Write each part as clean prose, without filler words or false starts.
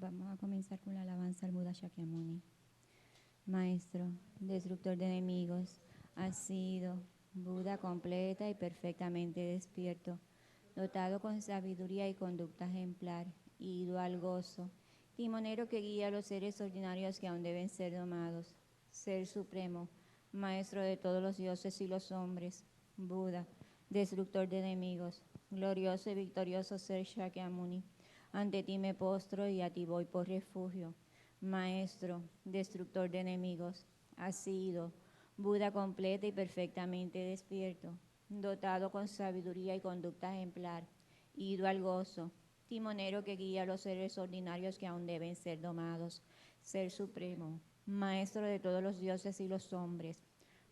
Vamos a comenzar con la alabanza al Buda Shakyamuni. Maestro, destructor de enemigos, has sido Buda completa y perfectamente despierto, dotado con sabiduría y conducta ejemplar, ido al gozo, timonero que guía a los seres ordinarios que aún deben ser domados, Ser supremo, Maestro de todos los dioses y los hombres, Buda, destructor de enemigos, glorioso y victorioso Ser Shakyamuni. Ante ti me postro y a ti voy por refugio. Maestro, destructor de enemigos, has sido Buda completa y perfectamente despierto, dotado con sabiduría y conducta ejemplar, ido al gozo, timonero que guía a los seres ordinarios que aún deben ser domados, Ser supremo, Maestro de todos los dioses y los hombres,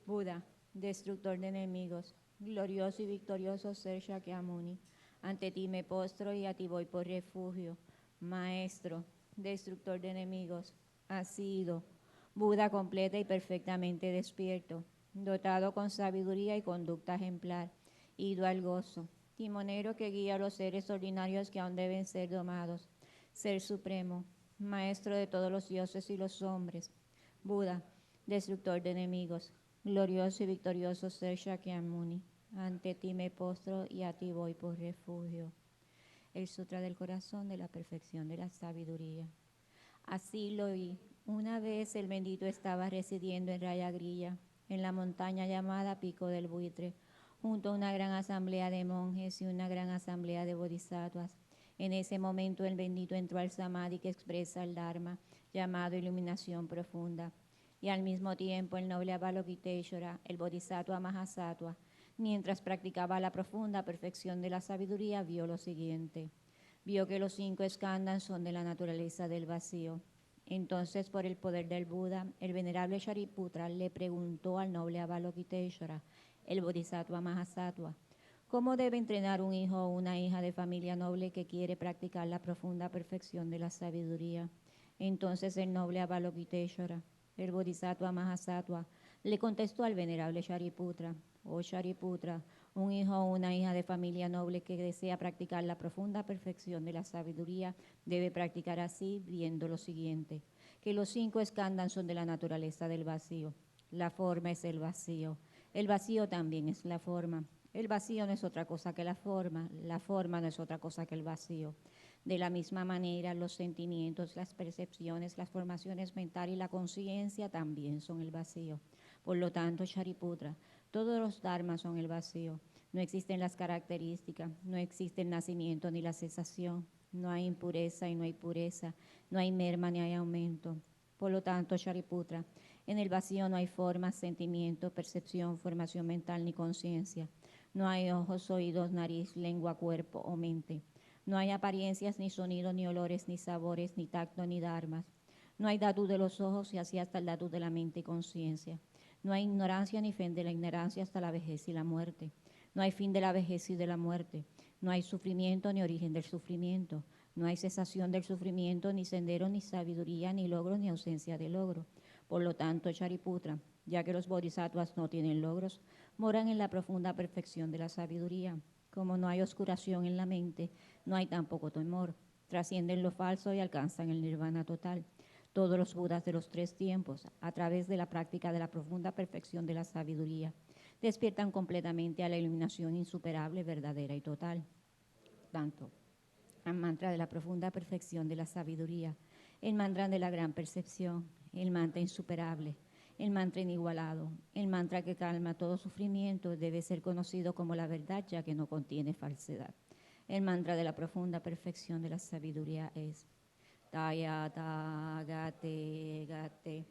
Buda, destructor de enemigos, glorioso y victorioso Ser Shakyamuni. Ante ti me postro y a ti voy por refugio. Maestro, destructor de enemigos, has sido Buda completa y perfectamente despierto, dotado con sabiduría y conducta ejemplar, ido al gozo, timonero que guía a los seres ordinarios que aún deben ser domados, Ser supremo, Maestro de todos los dioses y los hombres, Buda, destructor de enemigos, glorioso y victorioso Ser Shakyamuni. Ante ti me postro y a ti voy por refugio. El Sutra del Corazón de la Perfección de la Sabiduría. Así lo oí. Una vez el bendito estaba residiendo en Rayagrilla, en la montaña llamada Pico del Buitre, junto a una gran asamblea de monjes y una gran asamblea de bodhisattvas. En ese momento el bendito entró al samadhi que expresa el Dharma, llamado iluminación profunda. Y al mismo tiempo el noble Avalokiteshvara, el bodhisattva Mahasattva, mientras practicaba la profunda perfección de la sabiduría, vio lo siguiente. Vio que los 5 skandhas son de la naturaleza del vacío. Entonces, por el poder del Buda, el venerable Shariputra le preguntó al noble Avalokiteshvara, el bodhisattva Mahasattva, ¿cómo debe entrenar un hijo o una hija de familia noble que quiere practicar la profunda perfección de la sabiduría? Entonces el noble Avalokiteshvara, el bodhisattva Mahasattva, le contestó al venerable Shariputra, oh Shariputra, un hijo o una hija de familia noble que desea practicar la profunda perfección de la sabiduría debe practicar así viendo lo siguiente, que los 5 skandhas son de la naturaleza del vacío. La forma es el vacío también es la forma. El vacío no es otra cosa que la forma no es otra cosa que el vacío. De la misma manera, los sentimientos, las percepciones, las formaciones mentales y la conciencia también son el vacío. Por lo tanto, Shariputra, todos los dharmas son el vacío. No existen las características, no existe el nacimiento ni la cesación, no hay impureza y no hay pureza, no hay merma ni hay aumento. Por lo tanto, Shariputra, en el vacío no hay forma, sentimiento, percepción, formación mental ni conciencia. No hay ojos, oídos, nariz, lengua, cuerpo o mente. No hay apariencias, ni sonidos, ni olores, ni sabores, ni tacto, ni dharmas. No hay dhatu de los ojos y así hasta el dhatu de la mente y conciencia. No hay ignorancia ni fin de la ignorancia hasta la vejez y la muerte. No hay fin de la vejez y de la muerte. No hay sufrimiento ni origen del sufrimiento. No hay cesación del sufrimiento, ni sendero, ni sabiduría, ni logro, ni ausencia de logro. Por lo tanto, Shariputra, ya que los bodhisattvas no tienen logros, moran en la profunda perfección de la sabiduría. Como no hay oscuración en la mente, no hay tampoco temor. Trascienden lo falso y alcanzan el nirvana total. Todos los budas de los 3 tiempos, a través de la práctica de la profunda perfección de la sabiduría, despiertan completamente a la iluminación insuperable, verdadera y total. Tanto el mantra de la profunda perfección de la sabiduría, el mantra de la gran percepción, el mantra insuperable, el mantra inigualado, el mantra que calma todo sufrimiento debe ser conocido como la verdad, ya que no contiene falsedad. El mantra de la profunda perfección de la sabiduría es Tayata gate gate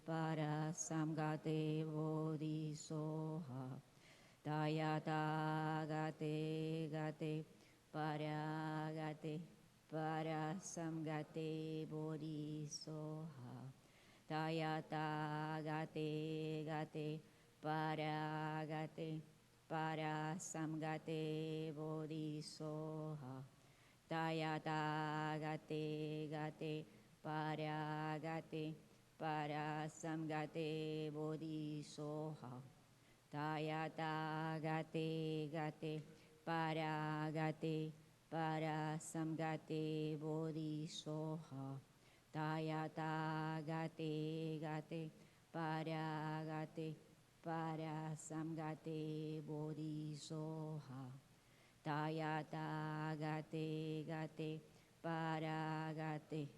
para samgate bodhisoha. Tayata gate gate para samgate bodhisoha. Tayata gate gate para samgate bodhisoha. Tayata gate gate para samgate bodhisoha. Tayata gate gate para para samgate bodhisoha. Tayata gate gate para gate para samgate bodhisoha. Tayata gate gate para gate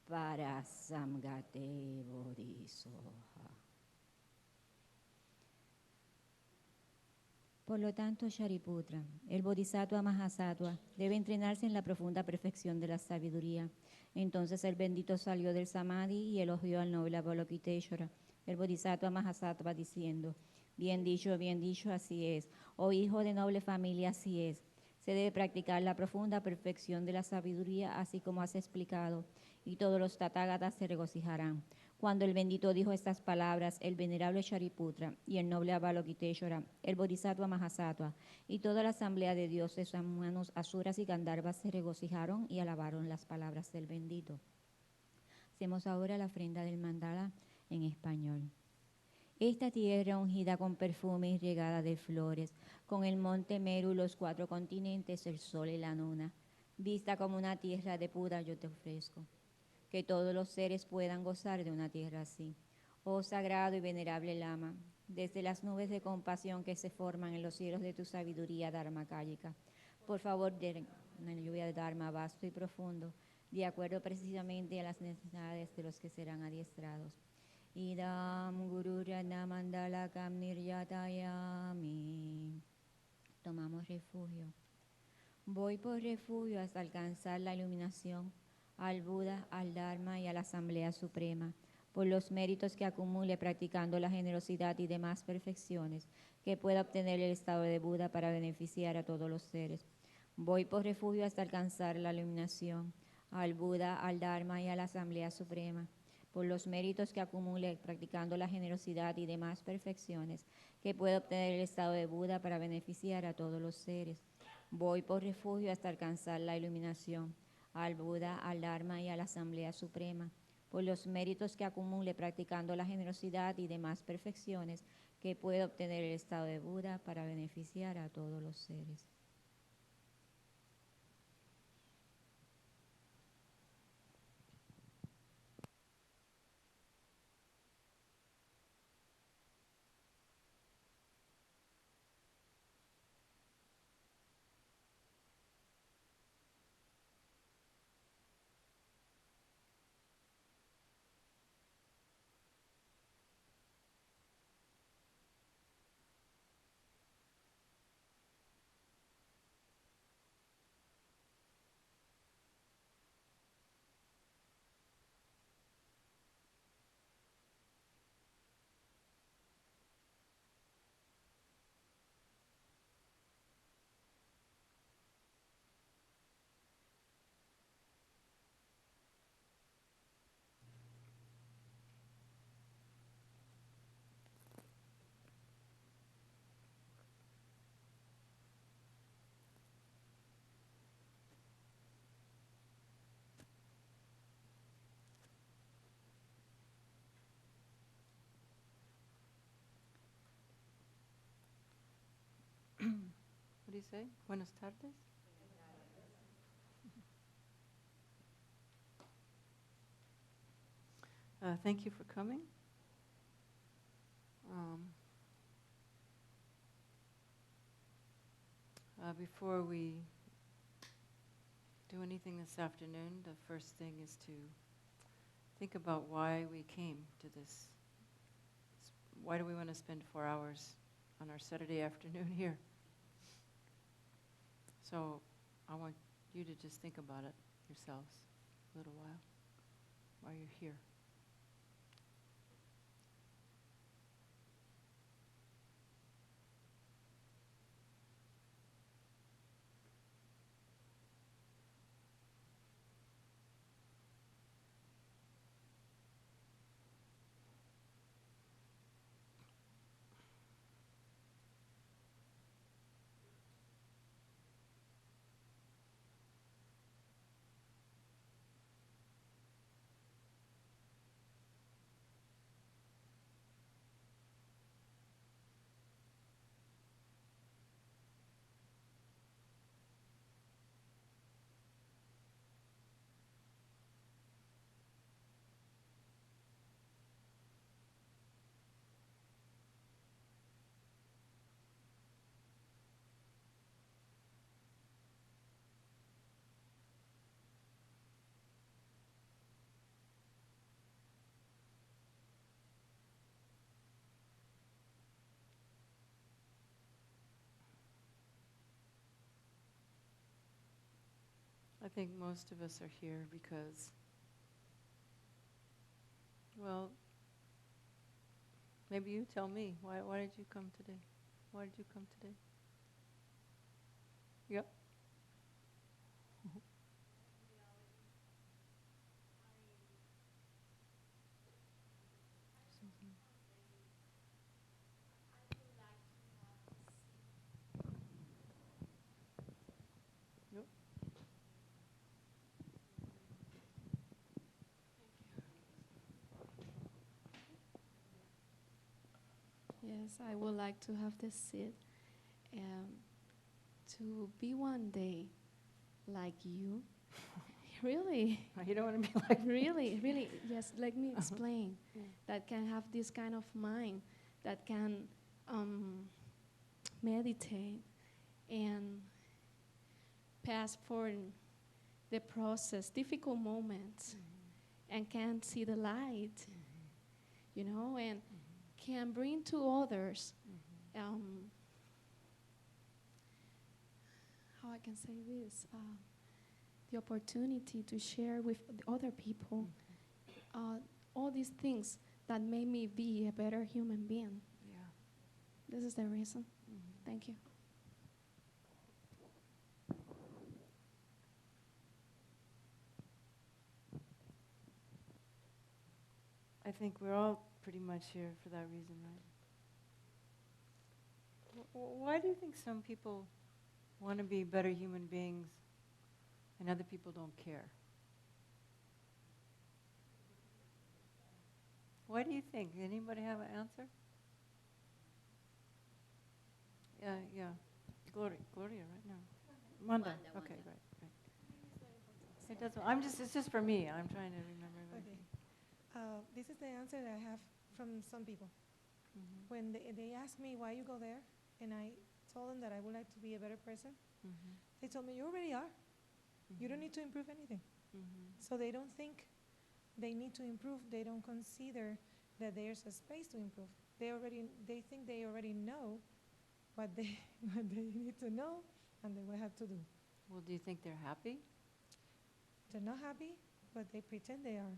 para samgate bodhisoha. Por lo tanto, Shariputra, el Bodhisattva Mahasattva, debe entrenarse en la profunda perfección de la sabiduría. Entonces el bendito salió del Samadhi y elogió al noble Avalokiteshvara, el Bodhisattva Mahasattva, diciendo: bien dicho, así es. Oh hijo de noble familia, así es. Se debe practicar la profunda perfección de la sabiduría, así como has explicado, y todos los tathagatas se regocijarán. Cuando el bendito dijo estas palabras, el venerable Shariputra y el noble Avalokiteshvara, el Bodhisattva Mahasattva y toda la asamblea de dioses, humanos, asuras y gandharvas se regocijaron y alabaron las palabras del bendito. Hacemos ahora la ofrenda del mandala en español. Esta tierra ungida con perfume y regada de flores, con el monte Meru, los 4 continentes, el sol y la luna, vista como una tierra de pura, yo te ofrezco. Que todos los seres puedan gozar de una tierra así. Oh sagrado y venerable Lama, desde las nubes de compasión que se forman en los cielos de tu sabiduría dharmakāyika, por favor, den una lluvia de Dharma vasto y profundo, de acuerdo precisamente a las necesidades de los que serán adiestrados. Idam Guru Rana Mandalakam Niryatayami. Tomamos refugio. Voy por refugio hasta alcanzar la iluminación, al Buda, al Dharma y a la Asamblea Suprema, por los méritos que acumule practicando la generosidad y demás perfecciones que pueda obtener el estado de Buda para beneficiar a todos los seres. Voy por refugio hasta alcanzar la iluminación, al Buda, al Dharma y a la Asamblea Suprema, por los méritos que acumule practicando la generosidad y demás perfecciones que pueda obtener el estado de Buda para beneficiar a todos los seres. Voy por refugio hasta alcanzar la iluminación, al Buda, al Dharma y a la Asamblea Suprema, por los méritos que acumule practicando la generosidad y demás perfecciones que pueda obtener el estado de Buda para beneficiar a todos los seres. What do you say? Buenas tardes. Thank you for coming. Before we do anything this afternoon, the first thing is to think about why we came to this. Why do we want to spend 4 hours on our Saturday afternoon here? So I want you to just think about it yourselves a little while you're here. I think most of us are here because, well, maybe you tell me. Why did you come today? Why did you come today? Yep. Yep. Yes, I would like to have this seed, um, to be one day like you. Really, You don't want to be like really, really. Yes, let me explain. Yeah. That can have this kind of mind, that can meditate and pass for the process, difficult moments, and can see the light, and can bring to others, how I can say this, the opportunity to share with other people all these things that made me be a better human being. Yeah. This is the reason. Thank you. I think we're all pretty much here for that reason, right? Why do you think some people want to be better human beings and other people don't care? Why do you think? Anybody have an answer? Yeah. Gloria, right now. Wanda. Okay, right. It doesn't. It's just for me. I'm trying to remember. Okay. This is the answer that I have from some people. When they ask me why you go there, and I told them that I would like to be a better person, they told me, you already are. You don't need to improve anything. So they don't think they need to improve. They don't consider that there's a space to improve. They think they already know what they need to know and what they have to do. Well, do you think they're happy? They're not happy, but they pretend they are.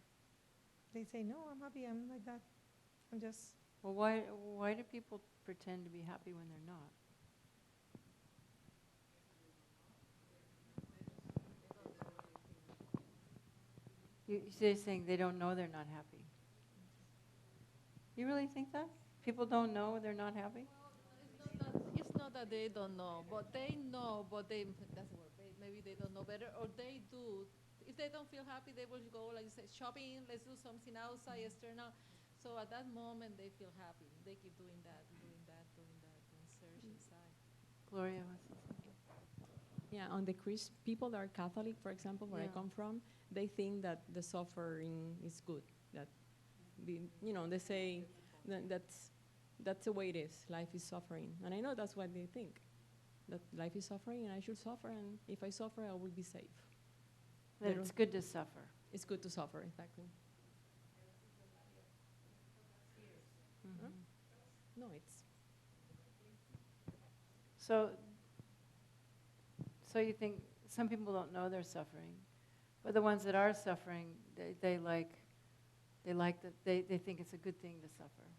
They say, no, I'm happy, I'm like that. I'm just... Well, why do people pretend to be happy when they're not? You're saying they don't know they're not happy. You really think that? People don't know they're not happy? It's not that they don't know, but they know, but that's the word. Maybe they don't know better, or they do. If they don't feel happy, they will go, like you said, shopping, let's do something outside, external. So at that moment, they feel happy. They keep doing that, and search inside. Gloria wants to say. Yeah, on the people that are Catholic, for example, where I Yeah. come from, they think that the suffering is good. That, they say that's the way it is. Life is suffering, and I know that's what they think. That life is suffering, and I should suffer, and if I suffer, I will be safe. That it's good to suffer. It's good to suffer, exactly. Huh? No, it's... So you think some people don't know they're suffering, but the ones that are suffering, they like that they think it's a good thing to suffer.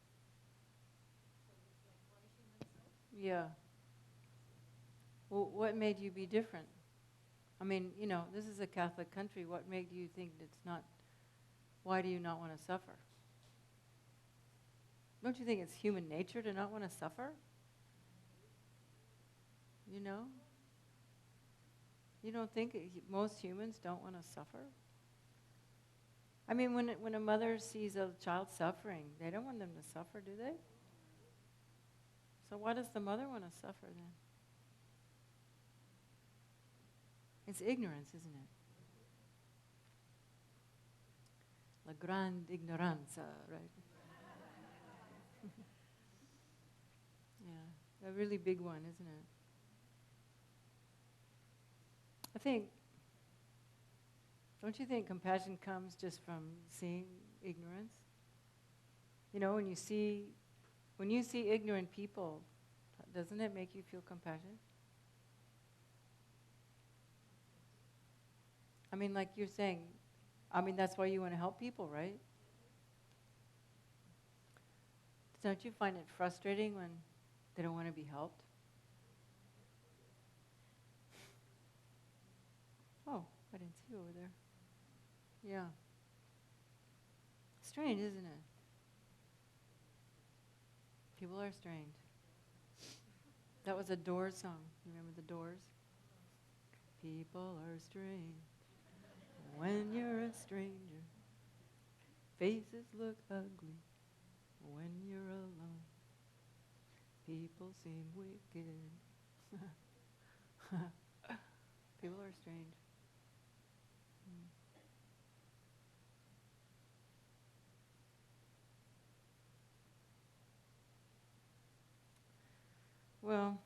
Yeah. Well, what made you be different? I mean, this is a Catholic country. What made you think it's not? Why do you not want to suffer? Don't you think it's human nature to not want to suffer? You don't think most humans don't want to suffer? I mean, when a mother sees a child suffering, they don't want them to suffer, do they? So why does the mother want to suffer then? It's ignorance, isn't it? La grande ignoranza, right? Yeah, a really big one, isn't it? Don't you think compassion comes just from seeing ignorance? When you see ignorant people, doesn't it make you feel compassion? I mean, like you're saying, I mean, that's why you want to help people, right? Don't you find it frustrating when they don't want to be helped? Oh, I didn't see you over there. Yeah. Strange, isn't it? People are strange. That was a Doors song. You remember the Doors? People are strange when you're a stranger. Faces look ugly when you're alone. People seem wicked. People are strange. Well,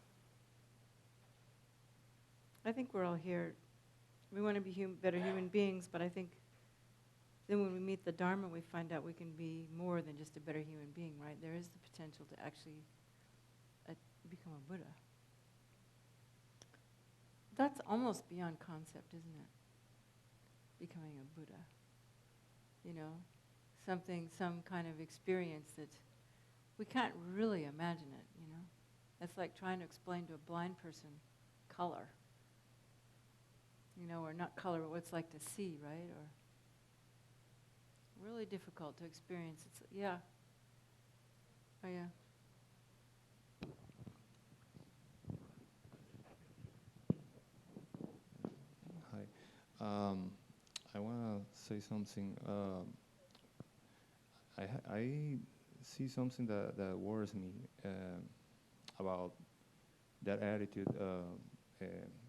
I think we're all here. We want to be better human beings, but I think then when we meet the Dharma, we find out we can be more than just a better human being, right? There is the potential to actually become a Buddha. That's almost beyond concept, isn't it? Becoming a Buddha. You know, some kind of experience that we can't really imagine it, you know? That's like trying to explain to a blind person color. You know, or not color, but what it's like to see, right? Or really difficult to experience. It's, yeah. Oh, yeah. Hi. I want to say something. I see something that worries me about that attitude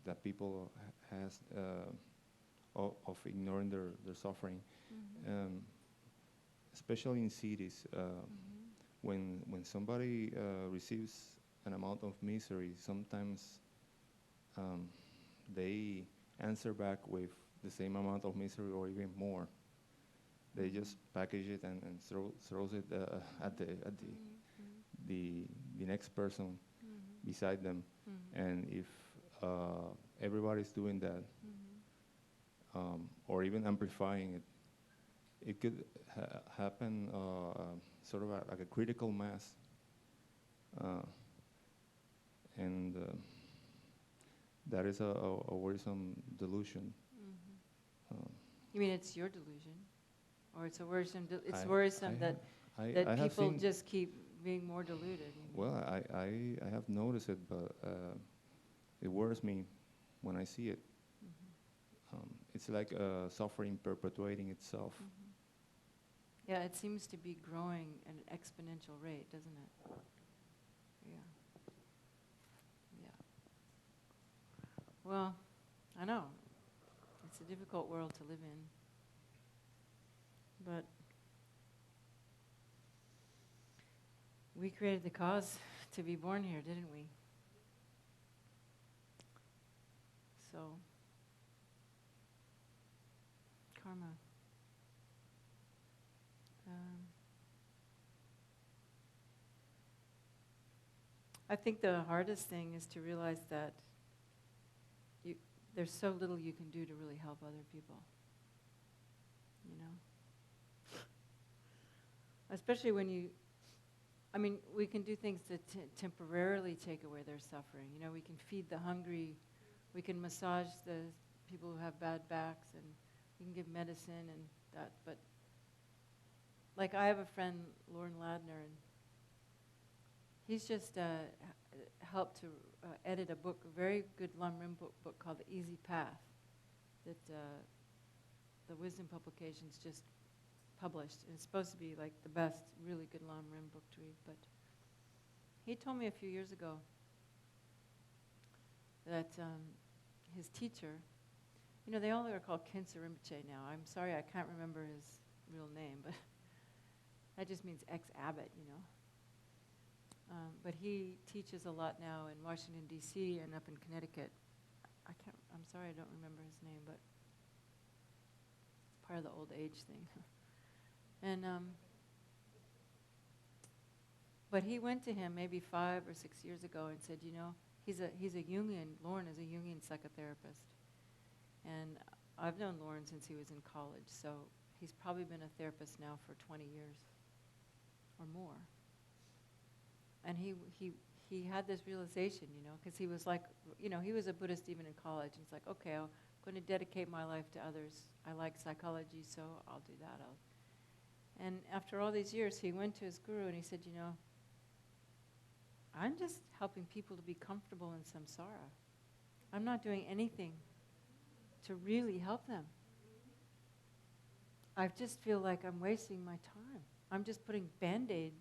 that people has of ignoring their suffering, especially in cities. When somebody receives an amount of misery, sometimes they answer back with the same amount of misery or even more. They just package it and throws it at the next person beside them. And if everybody's doing that, or even amplifying it, it could happen sort of like a critical mass. And that is a worrisome delusion. You mean it's your delusion? Or it's a worrisome, it's worrisome that I people just keep being more deluded? Well, I have noticed it, but it worries me when I see it. It's like suffering perpetuating itself. Yeah, it seems to be growing at an exponential rate, doesn't it? Yeah. Yeah. Well, I know. It's a difficult world to live in. But we created the cause to be born here, didn't we? So, karma. I think the hardest thing is to realize that there's so little you can do to really help other people. You know? Especially when we can do things to temporarily take away their suffering. You know, we can feed the hungry, we can massage the people who have bad backs, and we can give medicine and that. But, like, I have a friend, Lauren Ladner, and he's just helped to edit a book, a very good Lam-Rim book called The Easy Path, that the Wisdom Publications just published. And it's supposed to be like the best, really good Lam-Rim book to read. But he told me a few years ago that his teacher, you know, they all are called Khensa Rinpoche now. I'm sorry, I can't remember his real name, but that just means ex-abbot, you know. But he teaches a lot now in Washington, D.C. and up in Connecticut. I'm sorry, I don't remember his name, but it's part of the old age thing. And but he went to him maybe 5 or 6 years ago and said, you know, he's a Jungian. Lauren is a Jungian psychotherapist, and I've known Lauren since he was in college, so he's probably been a therapist now for 20 years or more. And he had this realization, because he was like, he was a Buddhist even in college. He's like, okay, I'm going to dedicate my life to others. I like psychology, so I'll do that. And after all these years, he went to his guru and he said, I'm just helping people to be comfortable in samsara. I'm not doing anything to really help them. I just feel like I'm wasting my time. I'm just putting Band-Aid,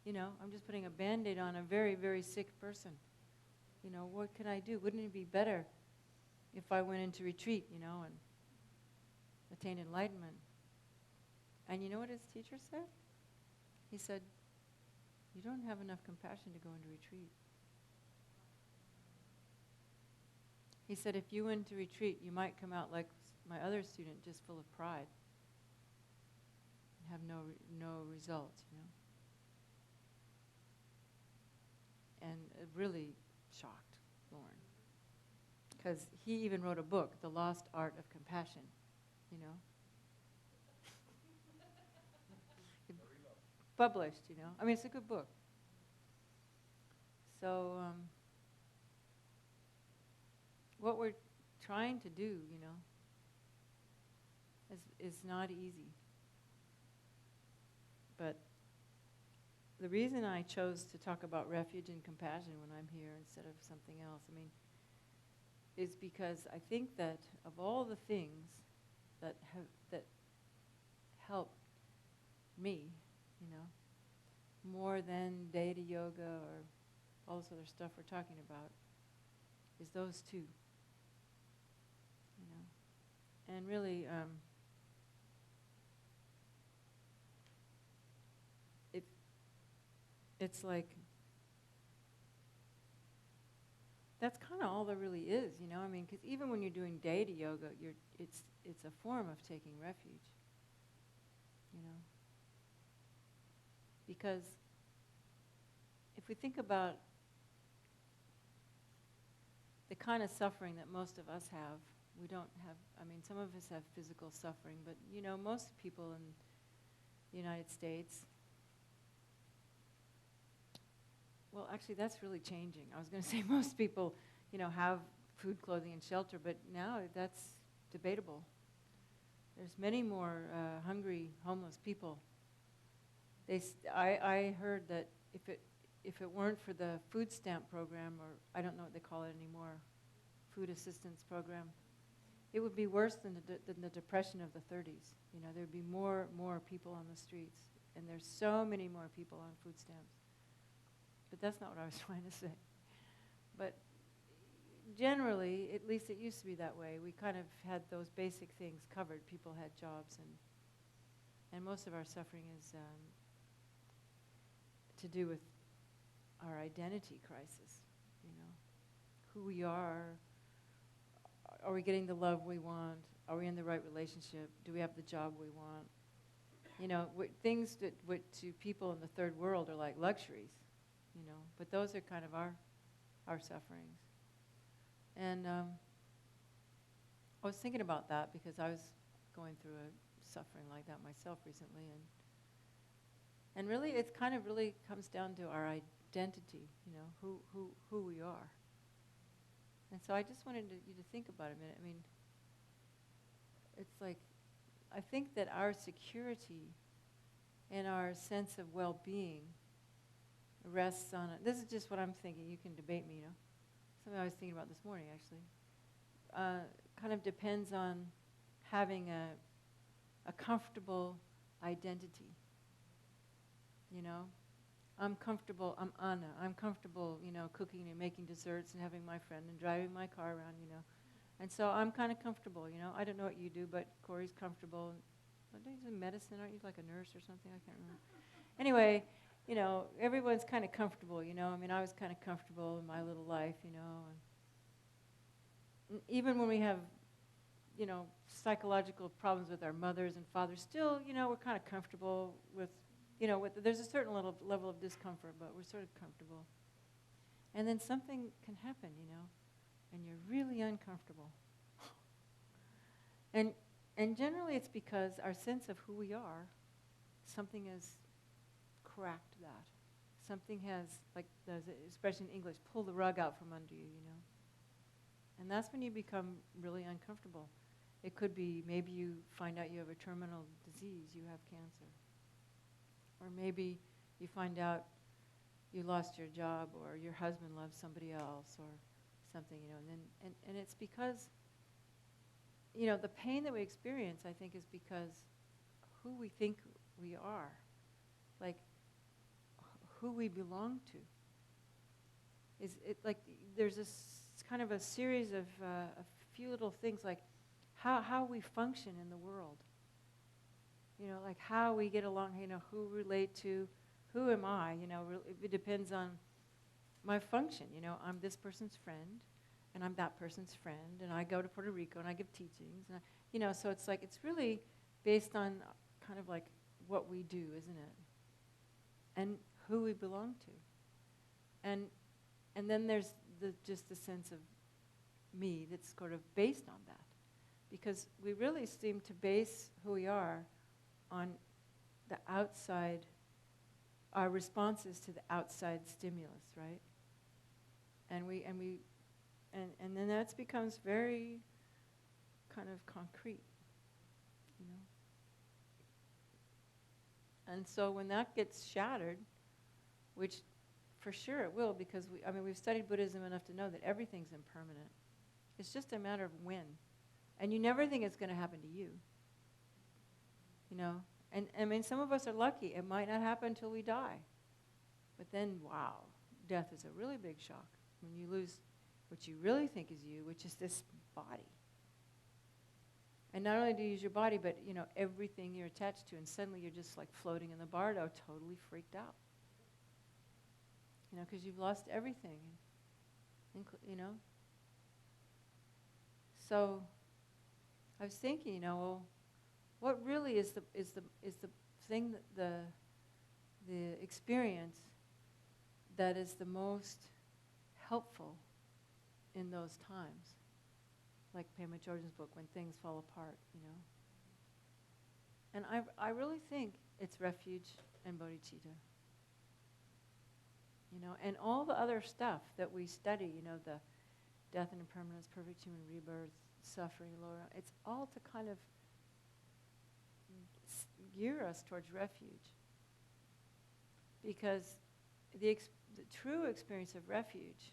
I'm just putting a Band-Aid on a very, very sick person. What can I do? Wouldn't it be better if I went into retreat, and attained enlightenment? And you know what his teacher said? He said, you don't have enough compassion to go into retreat. He said, if you went to retreat, you might come out like my other student, just full of pride, and have no results, And it really shocked Lauren, because he even wrote a book, The Lost Art of Compassion, Published, I mean, it's a good book. So what we're trying to do, is not easy. But the reason I chose to talk about refuge and compassion when I'm here instead of something else, is because I think that of all the things that help me, more than Data Yoga or all this other stuff we're talking about, is those two, And really, it's like, that's kind of all there really is, because even when you're doing Data Yoga, it's a form of taking refuge, Because if we think about the kind of suffering that most of us have, we don't have, some of us have physical suffering, but most people in the United States, well, actually that's really changing. I was going to say most people, have food, clothing, and shelter, but now that's debatable. There's many more hungry, homeless people. I heard that if it weren't for the food stamp program, or I don't know what they call it anymore, food assistance program, it would be worse than the depression of the 30s. There'd be more people on the streets, and there's so many more people on food stamps. But that's not what I was trying to say. But generally, at least it used to be that way. We kind of had those basic things covered. People had jobs, and most of our suffering is to do with our identity crisis, who we are we getting the love we want, are we in the right relationship, do we have the job we want, things that to people in the third world are like luxuries, but those are kind of our sufferings. And I was thinking about that because I was going through a suffering like that myself recently, and really, it kind of really comes down to our identity, who we are. And so I just wanted you to think about it a minute. It's like, I think that our security and our sense of well-being rests on it. This is just what I'm thinking. You can debate me, Something I was thinking about this morning, actually. Kind of depends on having a comfortable identity. I'm comfortable, I'm Anna. I'm comfortable, cooking and making desserts and having my friend and driving my car around, And so I'm kind of comfortable, I don't know what you do, but Corey's comfortable. What do you do, medicine? Aren't you like a nurse or something? I can't remember. Anyway, everyone's kind of comfortable, I was kind of comfortable in my little life, And even when we have, psychological problems with our mothers and fathers, still, we're kind of comfortable with, there's a certain level of discomfort, but we're sort of comfortable. And then something can happen, and you're really uncomfortable. And generally it's because our sense of who we are, something has cracked that. Something has, like there's an expression in English, pull the rug out from under you, you know. And that's when you become really uncomfortable. It could be maybe you find out you have a terminal disease, you have cancer. Or maybe you find out you lost your job, or your husband loves somebody else, or something, you know. And it's because, you know, the pain that we experience, I think, is because who we think we are, like who we belong to. Is it like there's this kind of a series of a few little things, like how we function in the world. You know, like how we get along, you know, who relate to, who am I, you know, it depends on my function, you know, I'm this person's friend, and I'm that person's friend, and I go to Puerto Rico, and I give teachings, and you know, so it's like, it's really based on kind of like what we do, isn't it? And who we belong to. And then there's just the sense of me that's sort of based on that. Because we really seem to base who we are on the outside, our responses to the outside stimulus, right? And then that becomes very kind of concrete, you know. And so when that gets shattered, which for sure it will, because we've studied Buddhism enough to know that everything's impermanent. It's just a matter of when. And you never think it's going to happen to you. You know? And I mean, some of us are lucky. It might not happen until we die. But then, wow, death is a really big shock when you lose what you really think is you, which is this body. And not only do you lose your body, but, you know, everything you're attached to, and suddenly you're just like floating in the bardo, totally freaked out. You know, because you've lost everything, you know. So I was thinking, you know, well, what really is the thing that the experience that is the most helpful in those times, like Pema Chodron's book, When Things Fall Apart, you know. And I really think it's refuge and bodhicitta. You know, and all the other stuff that we study, you know, the death and impermanence, perfect human rebirth, suffering, lower, it's all to kind of gear us towards refuge. Because the true experience of refuge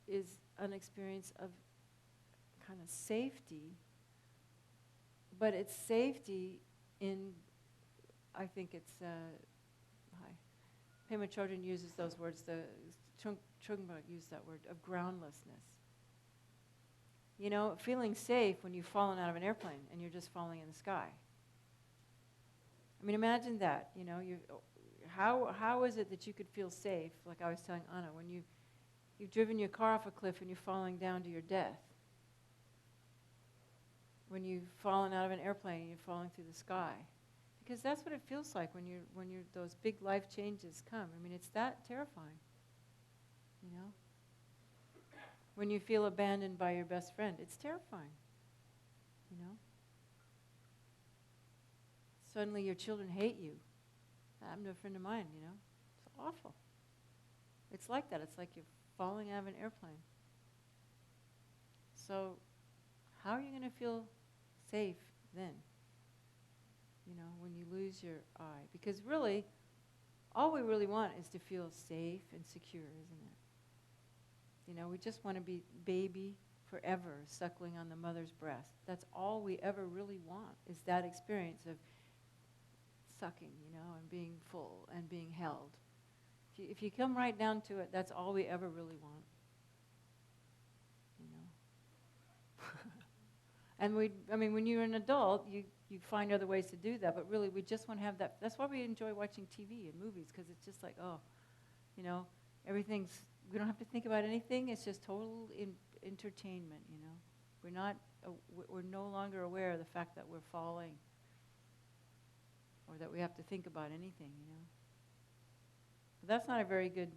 is an experience of kind of safety, but it's safety in, I think it's, Pema Chodron uses those words, Trungpa used that word, of groundlessness. You know, feeling safe when you've fallen out of an airplane and you're just falling in the sky. I mean, imagine that, you know, how is it that you could feel safe, like I was telling Anna, when you've driven your car off a cliff and you're falling down to your death? When you've fallen out of an airplane and you're falling through the sky? Because that's what it feels like when those big life changes come. I mean, it's that terrifying, you know? When you feel abandoned by your best friend, it's terrifying, you know? Suddenly your children hate you. That happened to a friend of mine, you know? It's awful. It's like that. It's like you're falling out of an airplane. So how are you going to feel safe then? You know, when you lose your eye. Because really, all we really want is to feel safe and secure, isn't it? You know, we just want to be baby forever, suckling on the mother's breast. That's all we ever really want, is that experience of sucking, you know, and being full and being held. If you come right down to it, that's all we ever really want. You know? And when you're an adult, you find other ways to do that, but really we just want to have that. That's why we enjoy watching TV and movies, because it's just like, oh, you know, we don't have to think about anything. It's just total entertainment, you know. We're no longer aware of the fact that we're falling, or that we have to think about anything, you know. But that's not a very good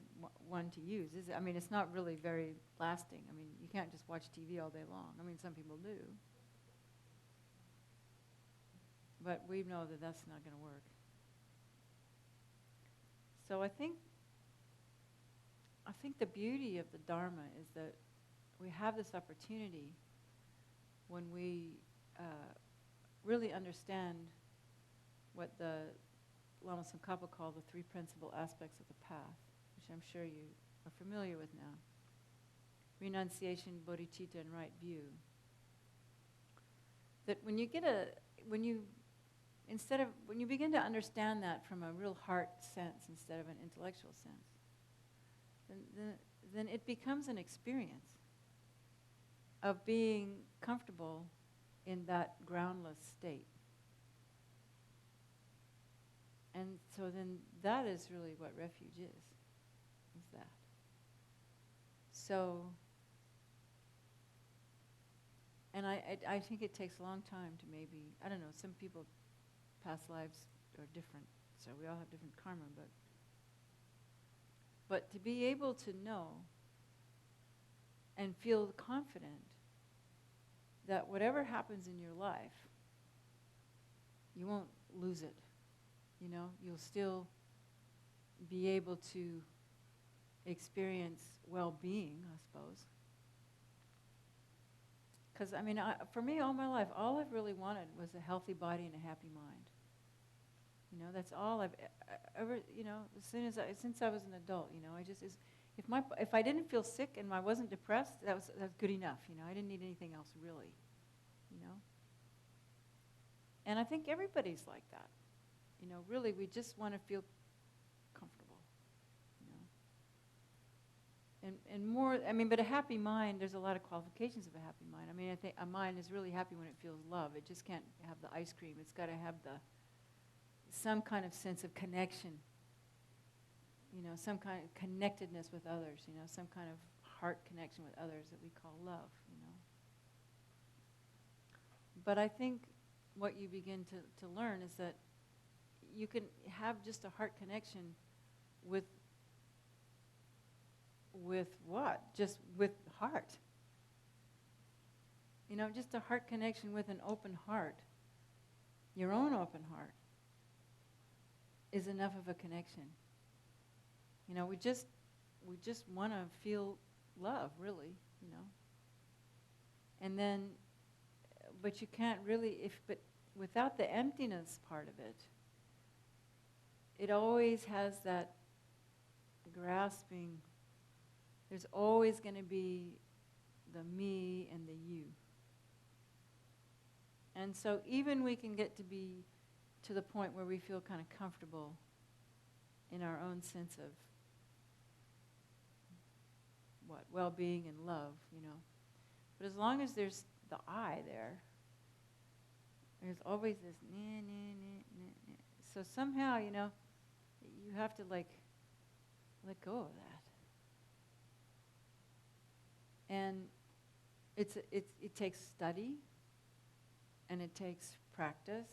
one to use, is it? I mean, it's not really very lasting. I mean, you can't just watch TV all day long. I mean, some people do. but we know that that's not going to work. So I think the beauty of the Dharma is that we have this opportunity when we really understand what the Lama Tsongkhapa called the three principal aspects of the path, which I'm sure you are familiar with now. Renunciation, bodhicitta, and right view. That when you begin to understand that from a real heart sense instead of an intellectual sense, then it becomes an experience of being comfortable in that groundless state. And so then that is really what refuge is that. So, and I think it takes a long time to maybe, I don't know, some people past lives are different, so we all have different karma, but to be able to know and feel confident that whatever happens in your life, you won't lose it. You know, you'll still be able to experience well-being, I suppose. Because, I mean, for me, all my life, all I've really wanted was a healthy body and a happy mind. You know, that's all I've ever, you know, since I was an adult, you know, if I didn't feel sick and I wasn't depressed, that's good enough, you know. I didn't need anything else, really, you know. And I think everybody's like that. You know, really, we just want to feel comfortable, you know. And more, I mean, but a happy mind, there's a lot of qualifications of a happy mind. I mean, I think a mind is really happy when it feels love. It just can't have the ice cream. It's got to have some kind of sense of connection, you know, some kind of connectedness with others, you know, some kind of heart connection with others that we call love, you know. But I think what you begin to learn is that you can have just a heart connection with what? Just with heart. You know, just a heart connection with an open heart. Your own open heart is enough of a connection. You know, we just want to feel love, really, you know. And then, but you can't really, but without the emptiness part of it, it always has that grasping. There's always going to be the me and the you. And so even we can get to be to the point where we feel kind of comfortable in our own sense of what? Well-being and love, you know. But as long as there's the I there's always this nah, nah, nah, nah, nah. So somehow, you know, you have to like let go of that. And it takes study, and it takes practice,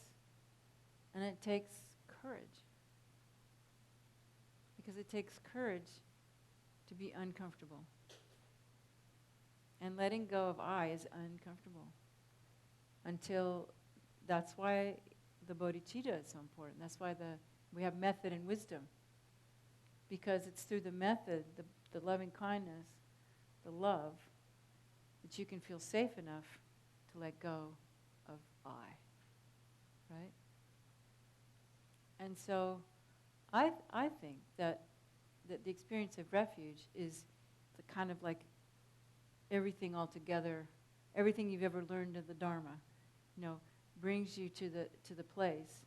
and it takes courage. Because it takes courage to be uncomfortable. And letting go of I is uncomfortable. That's why the bodhicitta is so important. That's why we have method and wisdom. Because it's through the method, the loving kindness, the love, that you can feel safe enough to let go of I, right? And so I think that the experience of refuge is the kind of like everything all together, everything you've ever learned in the Dharma, you know, brings you to the place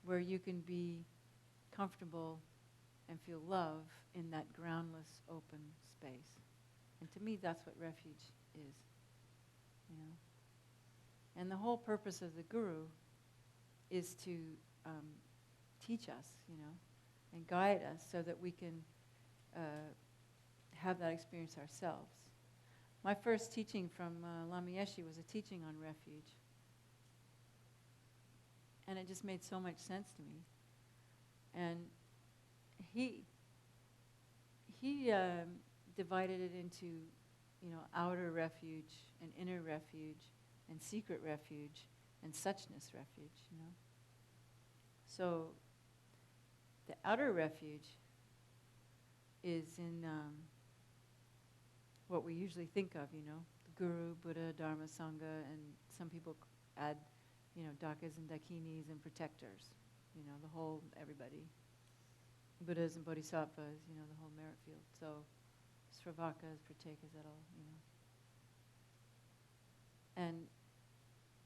where you can be comfortable and feel love in that groundless, open space. And to me, that's what refuge is, you know. And the whole purpose of the Guru is to teach us, you know, and guide us so that we can have that experience ourselves. My first teaching from Lama Yeshe was a teaching on refuge. And it just made so much sense to me. And he divided it into, you know, outer refuge and inner refuge and secret refuge and suchness refuge, you know. So the outer refuge is in what we usually think of, the Guru, Buddha, Dharma, Sangha, and some people add, dakas and dakinis and protectors, the whole, everybody. Buddhas and Bodhisattvas, the whole merit field. So Sravakas, Pratekas, that all,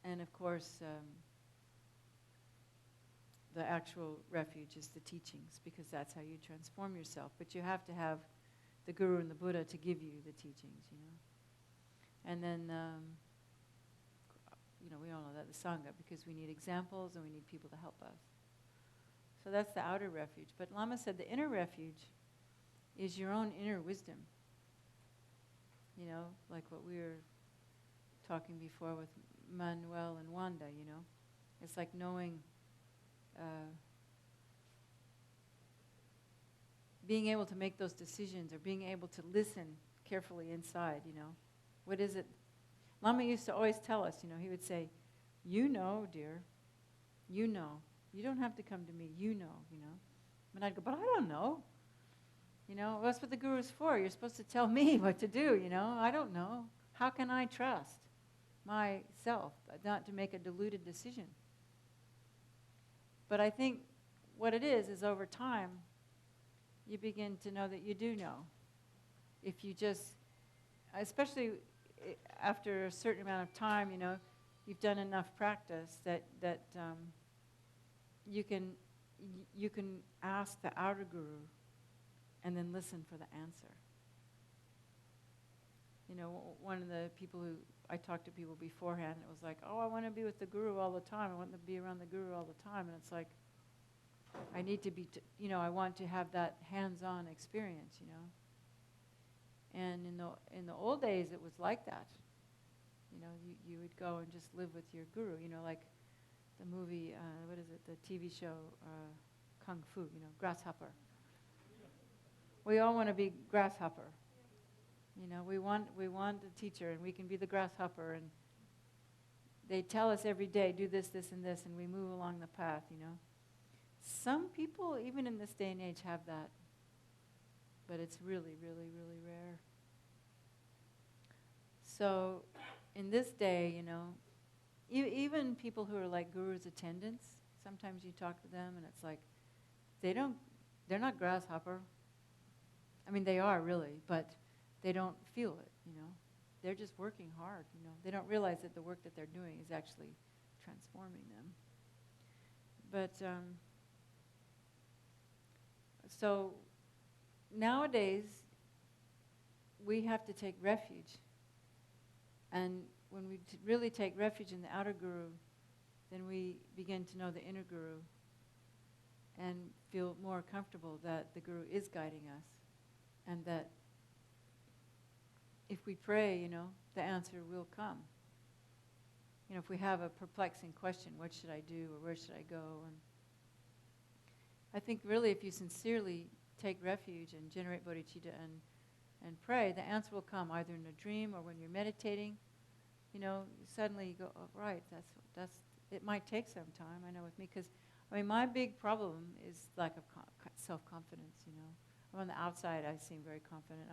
And of course, the actual refuge is the teachings, because that's how you transform yourself. But you have to have the Guru and the Buddha to give you the teachings, And then, we all know that, the Sangha, because we need examples and we need people to help us. So that's the outer refuge. But Lama said the inner refuge is your own inner wisdom. Like what we were talking before with Manuel and Wanda, It's like knowing, being able to make those decisions or being able to listen carefully inside, What is it? Lama used to always tell us, he would say, dear, you know. You don't have to come to me, And I'd go, but I don't know. That's what the Guru's for. You're supposed to tell me what to do, I don't know. How can I trust myself not to make a deluded decision? But I think what it is over time, you begin to know that you do know. If you just, especially after a certain amount of time, you've done enough practice that you can ask the outer Guru and then listen for the answer. One of the people who I talked to people beforehand, it was like, oh, I want to be with the Guru all the time. I want to be around the Guru all the time. And it's like, I need to be, I want to have that hands-on experience, And in the old days, it was like that. You would go and just live with your Guru, like the movie, the TV show, Kung Fu, Grasshopper. We all want to be Grasshopper. We want a teacher, and we can be the grasshopper, and they tell us every day, do this, this, and this, and we move along the path, Some people, even in this day and age, have that, but it's really, really, really rare. So, in this day, even people who are like Guru's attendants, sometimes you talk to them, and it's like, they're not grasshopper. I mean, they are really, but they don't feel it, They're just working hard, They don't realize that the work that they're doing is actually transforming them. But, so nowadays, we have to take refuge. And when we really take refuge in the outer Guru, then we begin to know the inner Guru and feel more comfortable that the Guru is guiding us, and that if we pray, the answer will come. If we have a perplexing question, what should I do or where should I go? And I think really if you sincerely take refuge and generate bodhicitta and pray, the answer will come either in a dream or when you're meditating. Suddenly you go, oh, right, that's. It might take some time, I know with me, because, my big problem is lack of self-confidence, I'm on the outside, I seem very confident.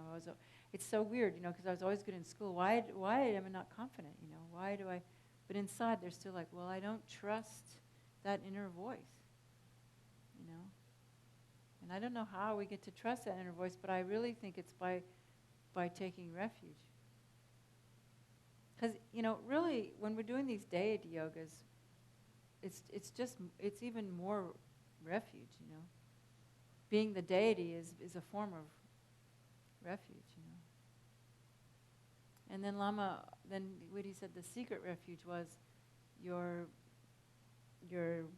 It's so weird, because I was always good in school. Why am I not confident, Why do I? But inside, they're still like, well, I don't trust that inner voice, And I don't know how we get to trust that inner voice, but I really think it's by taking refuge. Because, really, when we're doing these deity yogas, it's even more refuge, Being the deity is a form of refuge, And then Lama, what he said, the secret refuge was your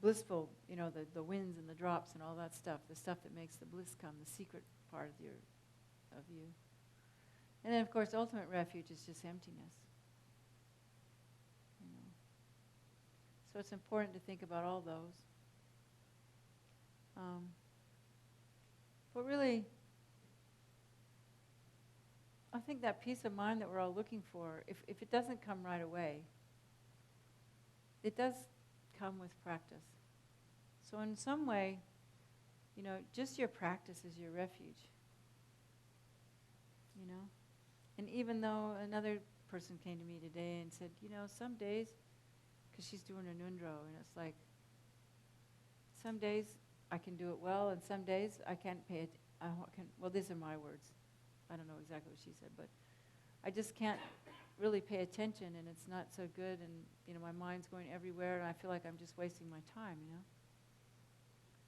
blissful, the winds and the drops and all that stuff, the stuff that makes the bliss come, the secret part of you. And then, of course, ultimate refuge is just emptiness. So it's important to think about all those. But really, I think that peace of mind that we're all looking for, if it doesn't come right away, it does come with practice. So in some way, you know, just your practice is your refuge. You know? And even though another person came to me today and said, you know, some days, because she's doing her nundro, and it's like, some days I can do it well, and some days I can't pay it. Well, these are my words. I don't know exactly what she said, but I just can't really pay attention, and it's not so good, and you know, my mind's going everywhere, and I feel like I'm just wasting my time, you know.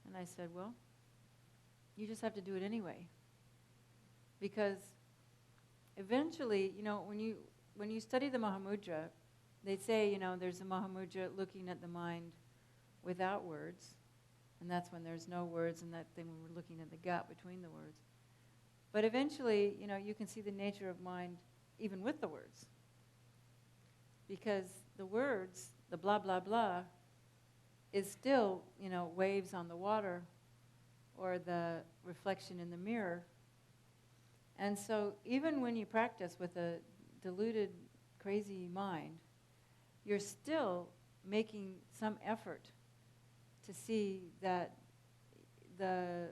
And I said, well, you just have to do it anyway, because eventually, you know, when you study the Mahamudra, they say, you know, there's a Mahamudra looking at the mind without words, and that's when there's no words, and that thing when we're looking at the gap between the words. But eventually, you know, you can see the nature of mind even with the words. Because the words, the blah, blah, blah, is still, you know, waves on the water or the reflection in the mirror. And so even when you practice with a deluded, crazy mind, you're still making some effort to see that the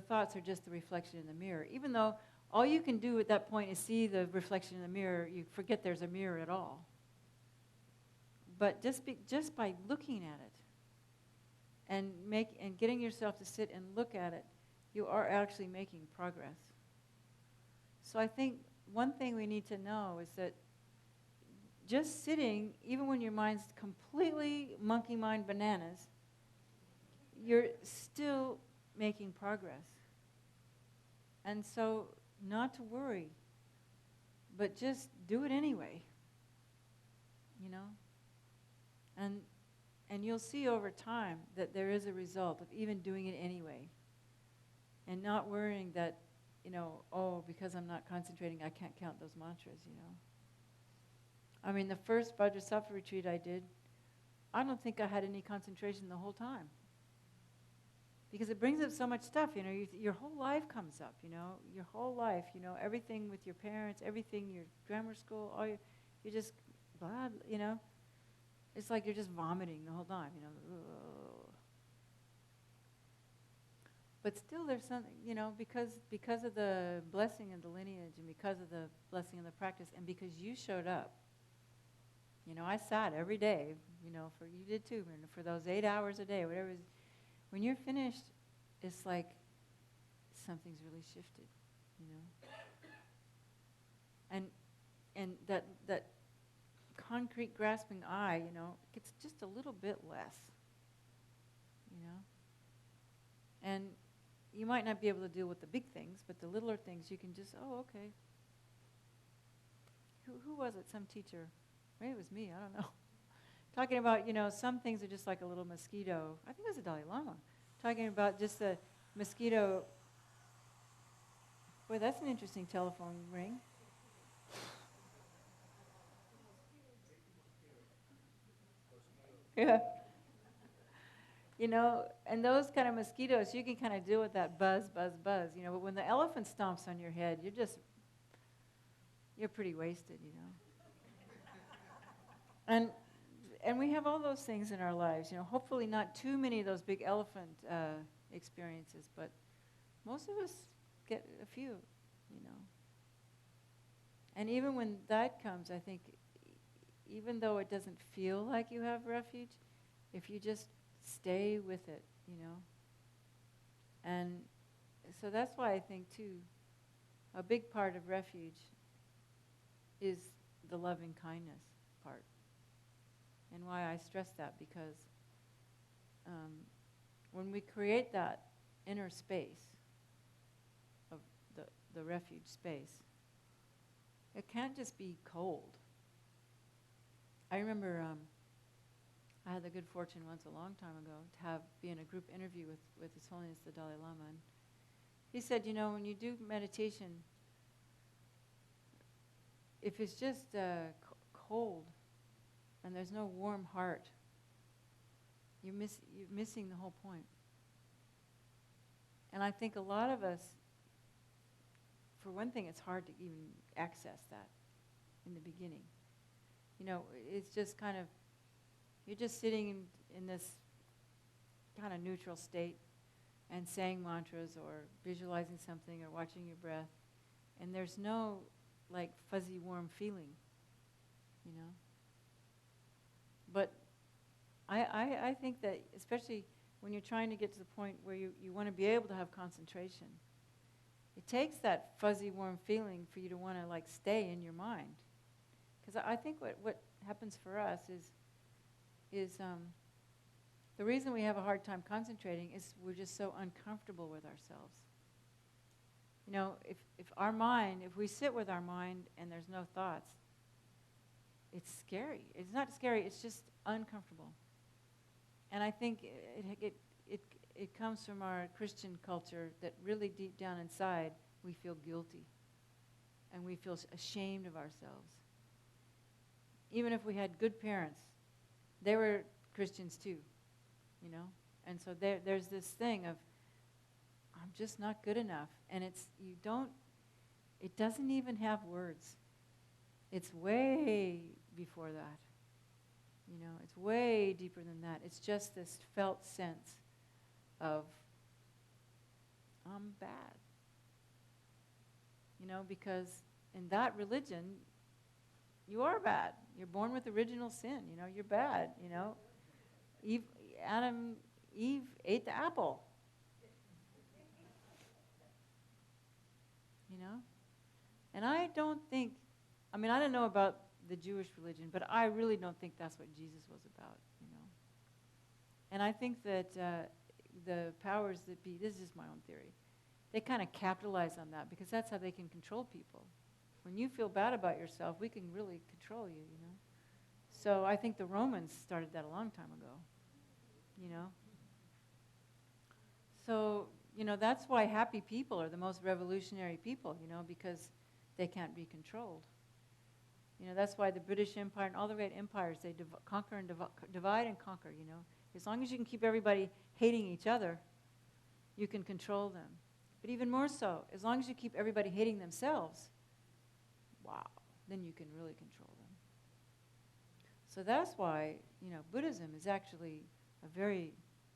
thoughts are just the reflection in the mirror. Even though all you can do at that point is see the reflection in the mirror, you forget there's a mirror at all. But just by looking at it and getting yourself to sit and look at it, you are actually making progress. So I think one thing we need to know is that just sitting, even when your mind's completely monkey mind bananas, you're still making progress. And so not to worry, but just do it anyway, you know? And you'll see over time that there is a result of even doing it anyway. And not worrying that, you know, oh, because I'm not concentrating, I can't count those mantras, you know? I mean, the first Vajrasattva retreat I did, I don't think I had any concentration the whole time. Because it brings up so much stuff, you know, your whole life comes up, you know, your whole life, you know, everything with your parents, everything, your grammar school, all you just, blah, you know. It's like you're just vomiting the whole time, you know. Ugh. But still there's something, you know, because of the blessing of the lineage and because of the blessing of the practice and because you showed up. You know, I sat every day, you know, you did too, for those 8 hours a day, whatever it is. When you're finished, it's like something's really shifted, you know. And that concrete grasping eye, you know, gets just a little bit less, you know. And you might not be able to deal with the big things, but the littler things you can just, oh, okay. Who was it? Some teacher. Maybe it was me, I don't know. Talking about, you know, some things are just like a little mosquito. I think it was the Dalai Lama. Talking about just a mosquito. Boy, that's an interesting telephone ring. Yeah. You know, and those kind of mosquitoes, you can kind of deal with that buzz, buzz, buzz, you know, but when the elephant stomps on your head, you're pretty wasted, you know. And we have all those things in our lives, you know, hopefully not too many of those big elephant experiences, but most of us get a few, you know. And even when that comes, I think, even though it doesn't feel like you have refuge, if you just stay with it, you know. And so that's why I think, too, a big part of refuge is the loving kindness part. And why I stress that, because when we create that inner space of the refuge space, it can't just be cold. I remember I had the good fortune once a long time ago to be in a group interview with His Holiness the Dalai Lama. And he said, you know, when you do meditation, if it's just cold and there's no warm heart, you're missing the whole point. And I think a lot of us, for one thing, it's hard to even access that in the beginning. You know, it's just kind of, You're just sitting in this kind of neutral state and saying mantras or visualizing something or watching your breath. And there's no like fuzzy warm feeling, you know. But I think that especially when you're trying to get to the point where you want to be able to have concentration, it takes that fuzzy warm feeling for you to want to like stay in your mind. Because I think what happens for us is the reason we have a hard time concentrating is we're just so uncomfortable with ourselves. You know, if we sit with our mind and there's no thoughts, it's scary. It's not scary, it's just uncomfortable. And I think it comes from our Christian culture that really deep down inside we feel guilty and we feel ashamed of ourselves. Even if we had good parents, they were Christians too, you know? And so there's this thing of, I'm just not good enough. And it doesn't even have words. It's way before that. You know, it's way deeper than that. It's just this felt sense of, I'm bad. You know, because in that religion, you are bad. You're born with original sin. You know, you're bad. You know, Eve ate the apple. You know, and I don't know about the Jewish religion, but I really don't think that's what Jesus was about. You know, and I think that the powers that be, this is my own theory, they kind of capitalize on that because that's how they can control people. When you feel bad about yourself, we can really control you, you know. So I think the Romans started that a long time ago, you know. So, you know, that's why happy people are the most revolutionary people, you know, because they can't be controlled. You know, that's why the British Empire and all the great empires, they conquer and divide and conquer, you know. As long as you can keep everybody hating each other, you can control them. But even more so, as long as you keep everybody hating themselves, wow, then you can really control them. So that's why, you know, Buddhism is actually a very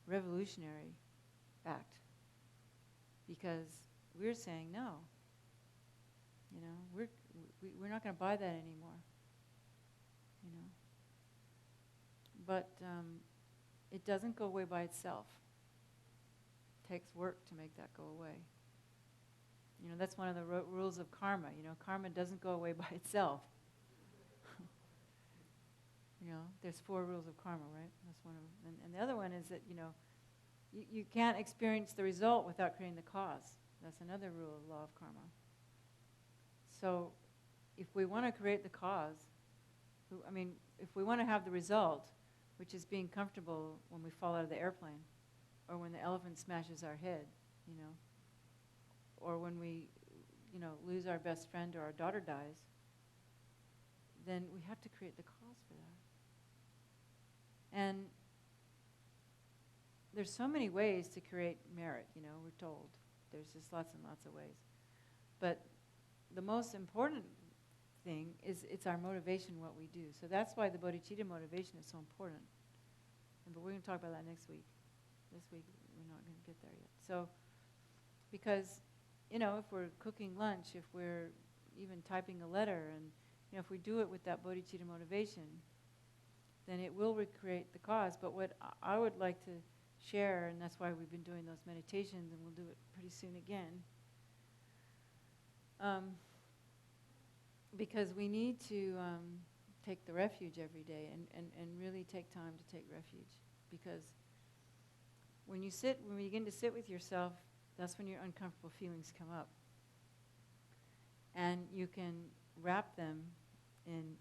revolutionary act. Because we're saying no. You know, we're not going to buy that anymore. You know. But it doesn't go away by itself. It takes work to make that go away. You know, that's one of the rules of karma. You know, karma doesn't go away by itself. You know, there's 4 rules of karma, right? That's one of them. And the other one is that, you know, you can't experience the result without creating the cause. That's another rule of law of karma. So if we want to create the cause, if we want to have the result, which is being comfortable when we fall out of the airplane, or when the elephant smashes our head, you know, or when we, you know, lose our best friend or our daughter dies, then we have to create the cause for that. And there's so many ways to create merit, you know, we're told. There's just lots and lots of ways. But the most important thing is it's our motivation, what we do. So that's why the bodhicitta motivation is so important. But we're going to talk about that next week. This week, we're not going to get there yet. So, because, you know, if we're cooking lunch, if we're even typing a letter, and, you know, if we do it with that bodhicitta motivation, then it will recreate the cause. But what I would like to share, and that's why we've been doing those meditations, and we'll do it pretty soon again, because we need to take the refuge every day and really take time to take refuge. Because when you begin to sit with yourself, that's when your uncomfortable feelings come up. And you can wrap them in,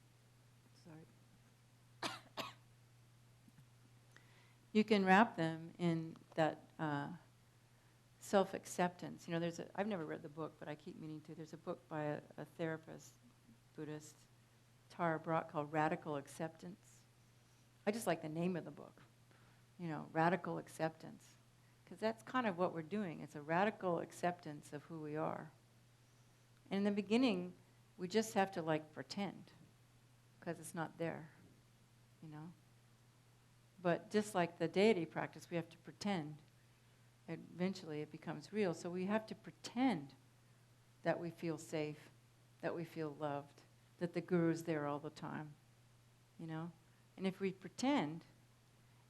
you can wrap them in that self-acceptance. You know, I've never read the book, but I keep meaning to. There's a book by a therapist, Buddhist, Tara Brach, called Radical Acceptance. I just like the name of the book, you know, Radical Acceptance. Because that's kind of what we're doing. It's a radical acceptance of who we are. And in the beginning, we just have to, like, pretend, because it's not there, you know. But just like the deity practice, we have to pretend. Eventually it becomes real. So we have to pretend that we feel safe, that we feel loved, that the guru's there all the time, you know? And if we pretend,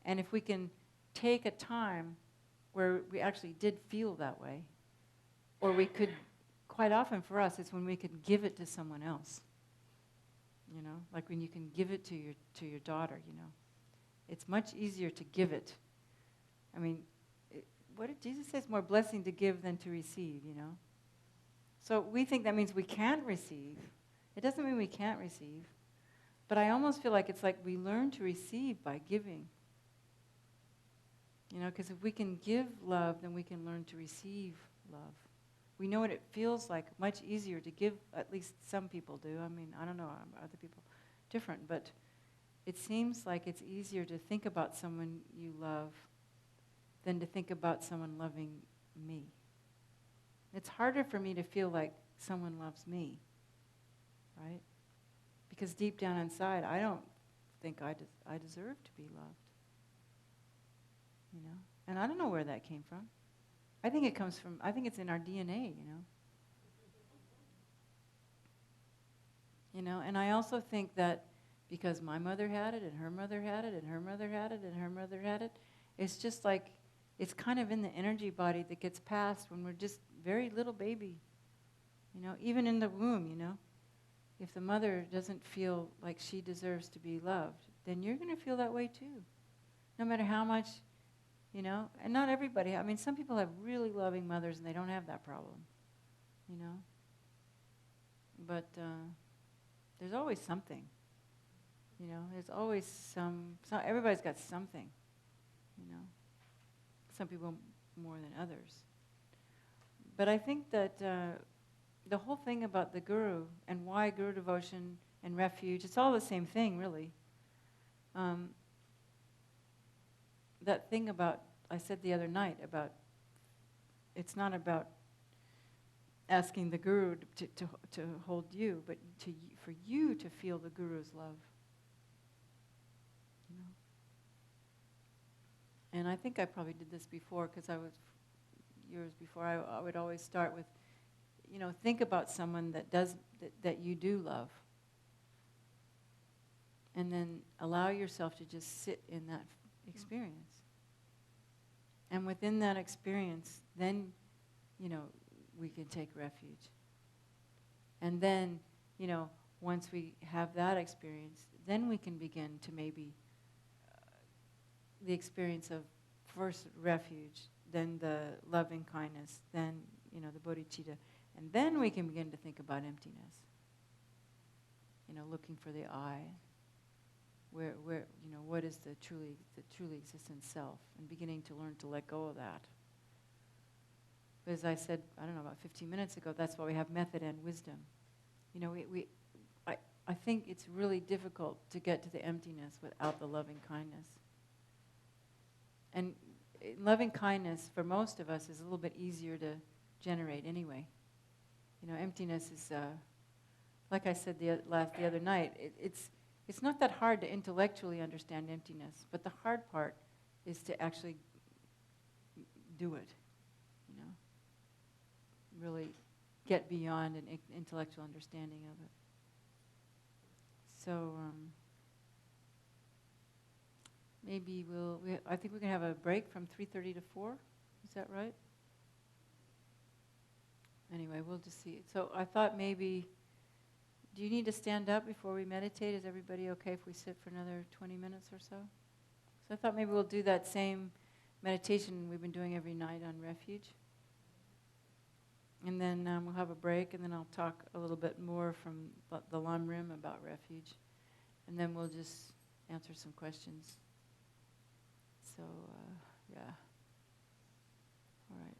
and if we can take a time where we actually did feel that way, or we could, quite often for us, it's when we could give it to someone else. You know, like when you can give it to your daughter, you know. It's much easier to give it. I mean, what did Jesus say? It's more blessing to give than to receive, you know. So we think that means we can't receive. It doesn't mean we can't receive. But I almost feel like it's like we learn to receive by giving. You know, because if we can give love, then we can learn to receive love. We know what it feels like, much easier to give, at least some people do. I mean, I don't know, other people different, but it seems like it's easier to think about someone you love than to think about someone loving me. It's harder for me to feel like someone loves me, right? Because deep down inside, I don't think I deserve to be loved. You know? And I don't know where that came from. I think it comes from, I think it's in our DNA, you know? You know, and I also think that because my mother had it, and her mother had it, and her mother had it, and her mother had it, it's just like, it's kind of in the energy body that gets passed when we're just very little baby. You know, even in the womb, you know. If the mother doesn't feel like she deserves to be loved, then you're going to feel that way too. No matter how much, you know, and not everybody. I mean, some people have really loving mothers and they don't have that problem, you know. But there's always something, you know. There's always some everybody's got something, you know. Some people more than others. But I think that the whole thing about the guru and why guru devotion and refuge, it's all the same thing, really. That thing about, I said the other night about, it's not about asking the guru to hold you, but for you to feel the guru's love. You know? And I think I probably did this before, because I was, years before, I would always start with, you know, think about someone that you do love. And then allow yourself to just sit in that experience. And within that experience, then, you know, we can take refuge. And then, you know, once we have that experience, then we can begin to maybe the experience of first refuge, then the loving kindness, then, you know, the bodhicitta. And then we can begin to think about emptiness. You know, looking for the I. Where you know, what is the truly existent self, and beginning to learn to let go of that. But as I said, I don't know, about 15 minutes ago, that's why we have method and wisdom. You know, I think it's really difficult to get to the emptiness without the loving kindness. And loving kindness, for most of us, is a little bit easier to generate anyway. You know, emptiness is, like I said the other night, it's not that hard to intellectually understand emptiness, but the hard part is to actually do it, you know, really get beyond an intellectual understanding of it. So maybe I think we can have a break from 3:30 to 4. Is that right? Anyway, we'll just see. So I thought maybe, do you need to stand up before we meditate? Is everybody okay if we sit for another 20 minutes or so? So I thought maybe we'll do that same meditation we've been doing every night on refuge. And then we'll have a break, and then I'll talk a little bit more from the Lam Rim about refuge. And then we'll just answer some questions. So, yeah. All right.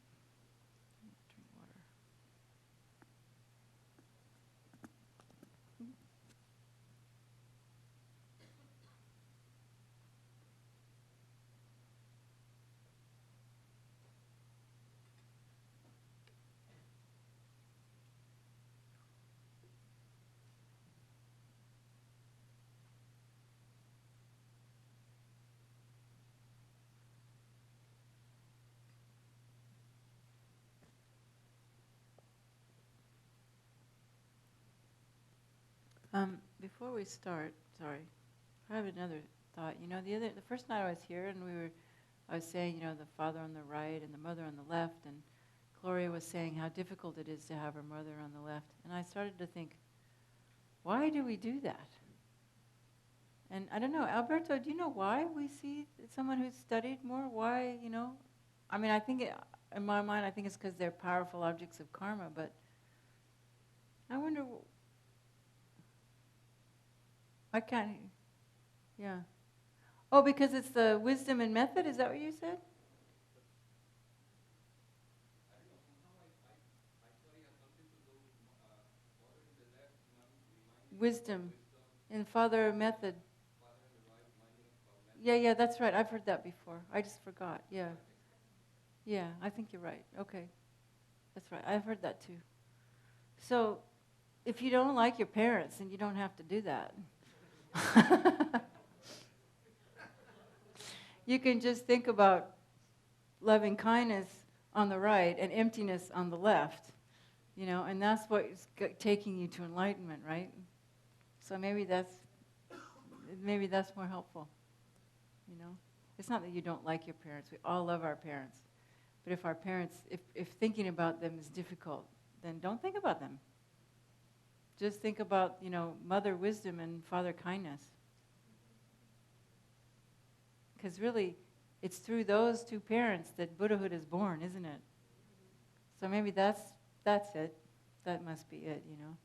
Drink water. before we start, sorry, I have another thought. You know, the first night I was here, and I was saying, you know, the father on the right and the mother on the left, and Gloria was saying how difficult it is to have her mother on the left. And I started to think, why do we do that? And I don't know, Alberto, do you know why we see someone who's studied more? Why, you know? I mean, I think, in my mind, I think it's because they're powerful objects of karma, but I wonder, I can't, yeah. Oh, because it's the wisdom and method, is that what you said? Wisdom and father method. Yeah, that's right. I've heard that before. I just forgot. Yeah. Yeah, I think you're right. Okay. That's right. I've heard that too. So, if you don't like your parents, then you don't have to do that. You can just think about loving kindness on the right and emptiness on the left, you know, and that's what's taking you to enlightenment, right? So maybe that's more helpful, you know. It's not that you don't like your parents. We all love our parents. But if our parents, if thinking about them is difficult, then don't think about them. Just think about, you know, mother wisdom and father kindness. Because really, it's through those two parents that Buddhahood is born, isn't it? So maybe that's it. That must be it, you know.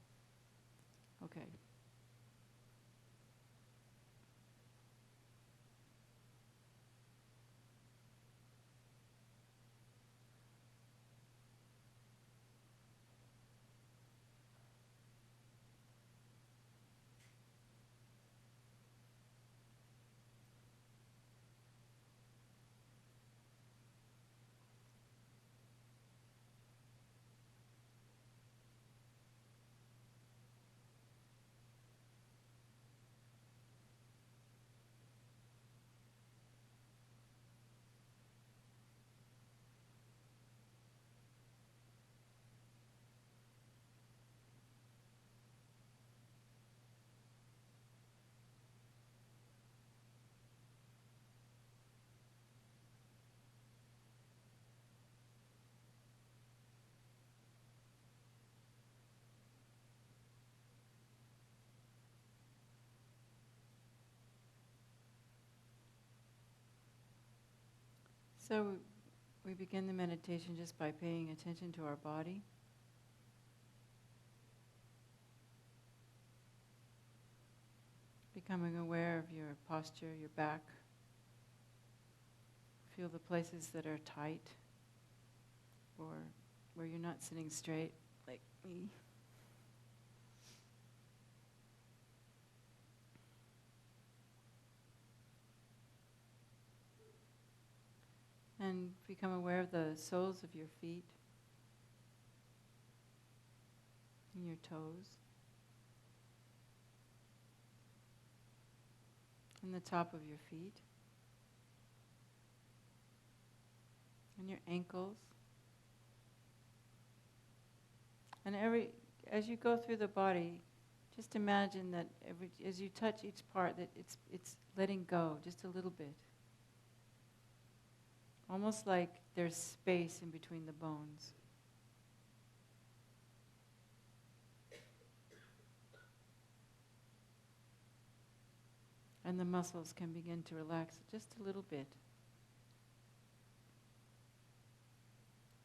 Okay. So we begin the meditation just by paying attention to our body. Becoming aware of your posture, your back. Feel the places that are tight or where you're not sitting straight, like me. And become aware of the soles of your feet and your toes. And the top of your feet. And your ankles. And as you go through the body, just imagine that as you touch each part, that it's letting go just a little bit. Almost like there's space in between the bones. And the muscles can begin to relax just a little bit.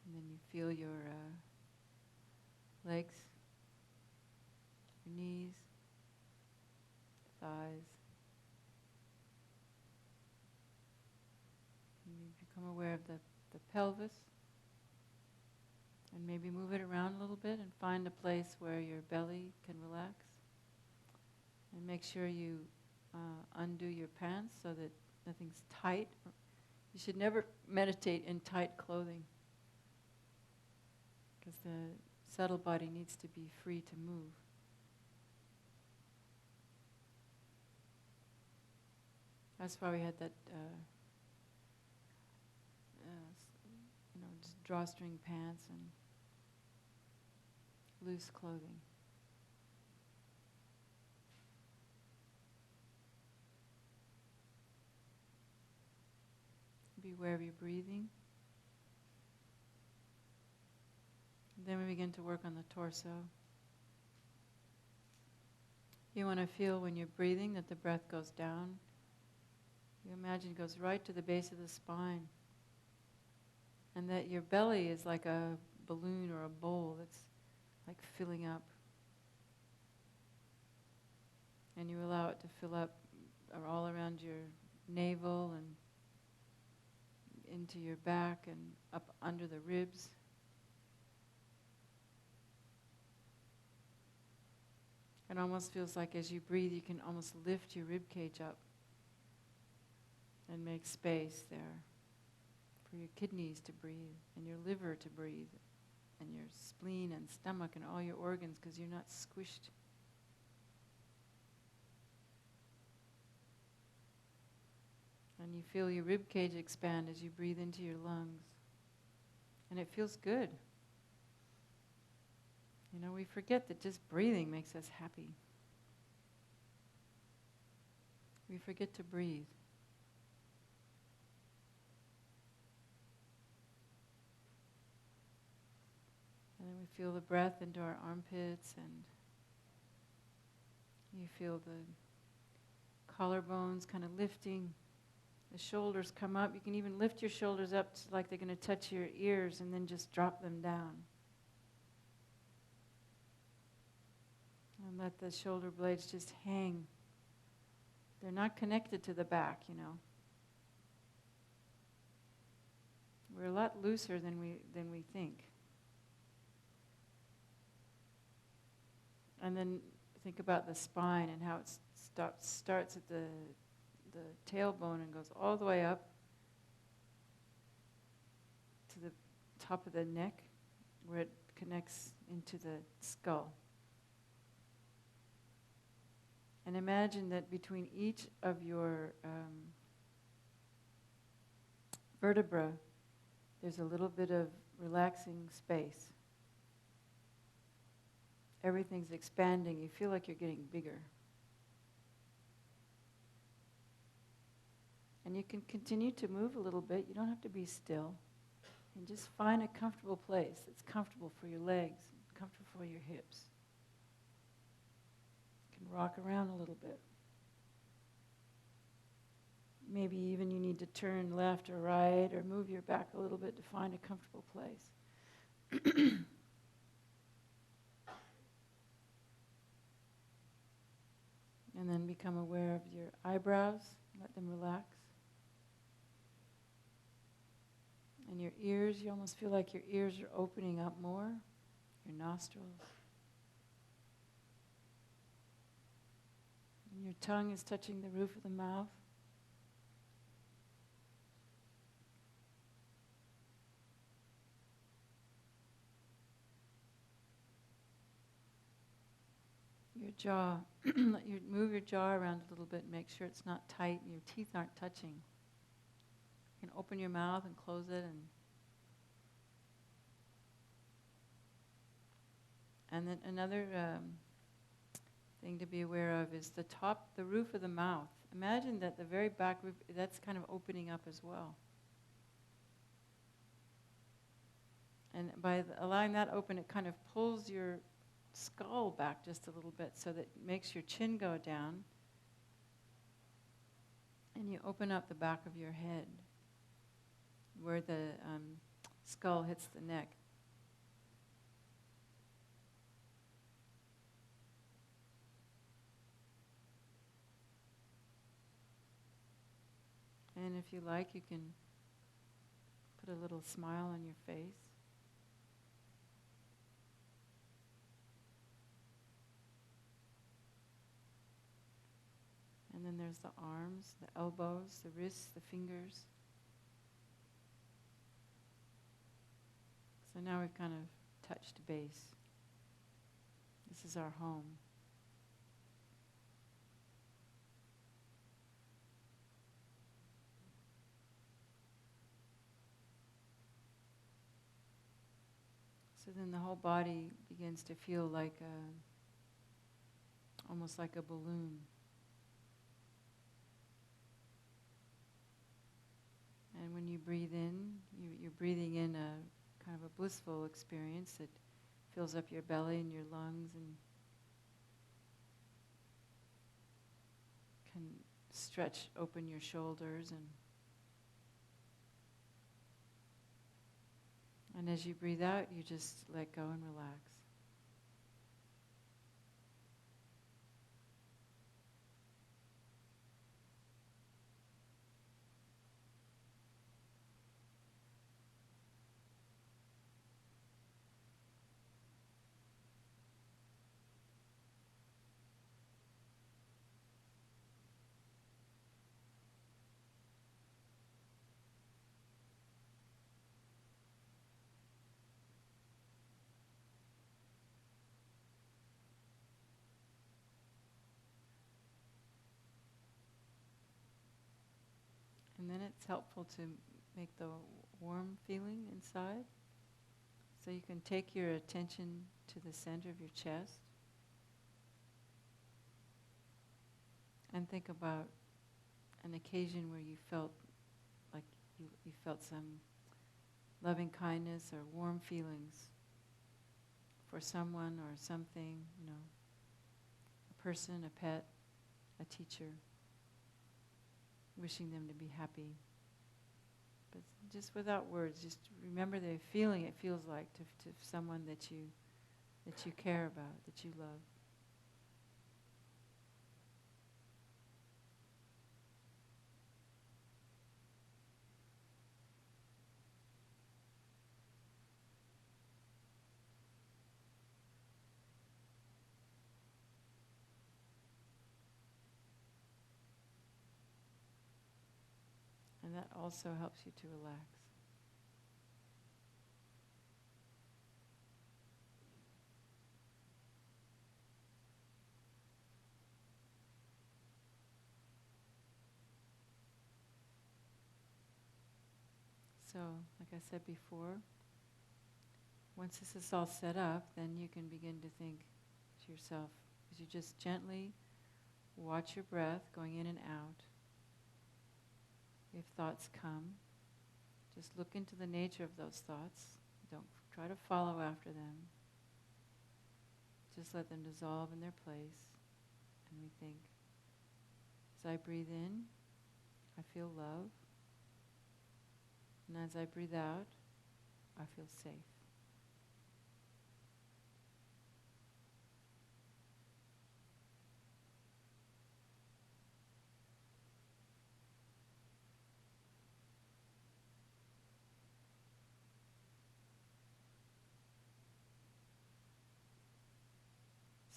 And then you feel your legs, your knees, thighs. And you become aware of the pelvis. And maybe move it around a little bit and find a place where your belly can relax. And make sure you undo your pants so that nothing's tight. You should never meditate in tight clothing, because the subtle body needs to be free to move. That's why we had that, just drawstring pants and loose clothing. Be aware of your breathing. Then we begin to work on the torso. You want to feel when you're breathing that the breath goes down. You imagine it goes right to the base of the spine. And that your belly is like a balloon or a bowl that's like filling up. And you allow it to fill up all around your navel and into your back and up under the ribs. It almost feels like as you breathe, you can almost lift your rib cage up and make space there for your kidneys to breathe and your liver to breathe and your spleen and stomach and all your organs, because you're not squished. And you feel your rib cage expand as you breathe into your lungs. And it feels good. You know, we forget that just breathing makes us happy. We forget to breathe. And then we feel the breath into our armpits, and you feel the collarbones kind of lifting. The shoulders come up. You can even lift your shoulders up like they're going to touch your ears and then just drop them down. And let the shoulder blades just hang. They're not connected to the back, you know. We're a lot looser than we think. And then think about the spine and how it starts at the tailbone and goes all the way up to the top of the neck, where it connects into the skull. And imagine that between each of your vertebra, there's a little bit of relaxing space. Everything's expanding. You feel like you're getting bigger. And you can continue to move a little bit. You don't have to be still. And just find a comfortable place that's comfortable for your legs, comfortable for your hips. You can rock around a little bit. Maybe even you need to turn left or right or move your back a little bit to find a comfortable place. And then become aware of your eyebrows. Let them relax. And your ears, you almost feel like your ears are opening up more. Your nostrils. And your tongue is touching the roof of the mouth. Your jaw, move your jaw around a little bit and make sure it's not tight and your teeth aren't touching. You can open your mouth and close it. And then another thing to be aware of is the roof of the mouth. Imagine that the very back roof, that's kind of opening up as well. And by allowing that open, it kind of pulls your skull back just a little bit so that it makes your chin go down. And you open up the back of your head where the skull hits the neck. And if you like, you can put a little smile on your face. And then there's the arms, the elbows, the wrists, the fingers. So now we've kind of touched base. This is our home. So then the whole body begins to feel like almost like a balloon. And when you breathe in, you're breathing in a kind of a blissful experience that fills up your belly and your lungs and can stretch open your shoulders, and as you breathe out, you just let go and relax. And then it's helpful to make the warm feeling inside. So you can take your attention to the center of your chest and think about an occasion where you felt like you felt some loving kindness or warm feelings for someone or something, a person, a pet, a teacher, wishing them to be happy. But just without words, just remember the feeling it feels like to someone that you care about, that you love. And that also helps you to relax. So, like I said before, once this is all set up, then you can begin to think to yourself, as you just gently watch your breath going in and out. If thoughts come, just look into the nature of those thoughts. Don't try to follow after them. Just let them dissolve in their place. And we think, as I breathe in, I feel love. And as I breathe out, I feel safe.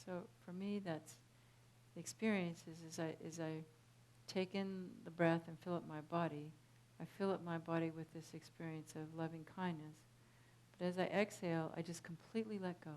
So for me, that's the experience is as I take in the breath and fill up my body, I fill up my body with this experience of loving kindness. But as I exhale, I just completely let go.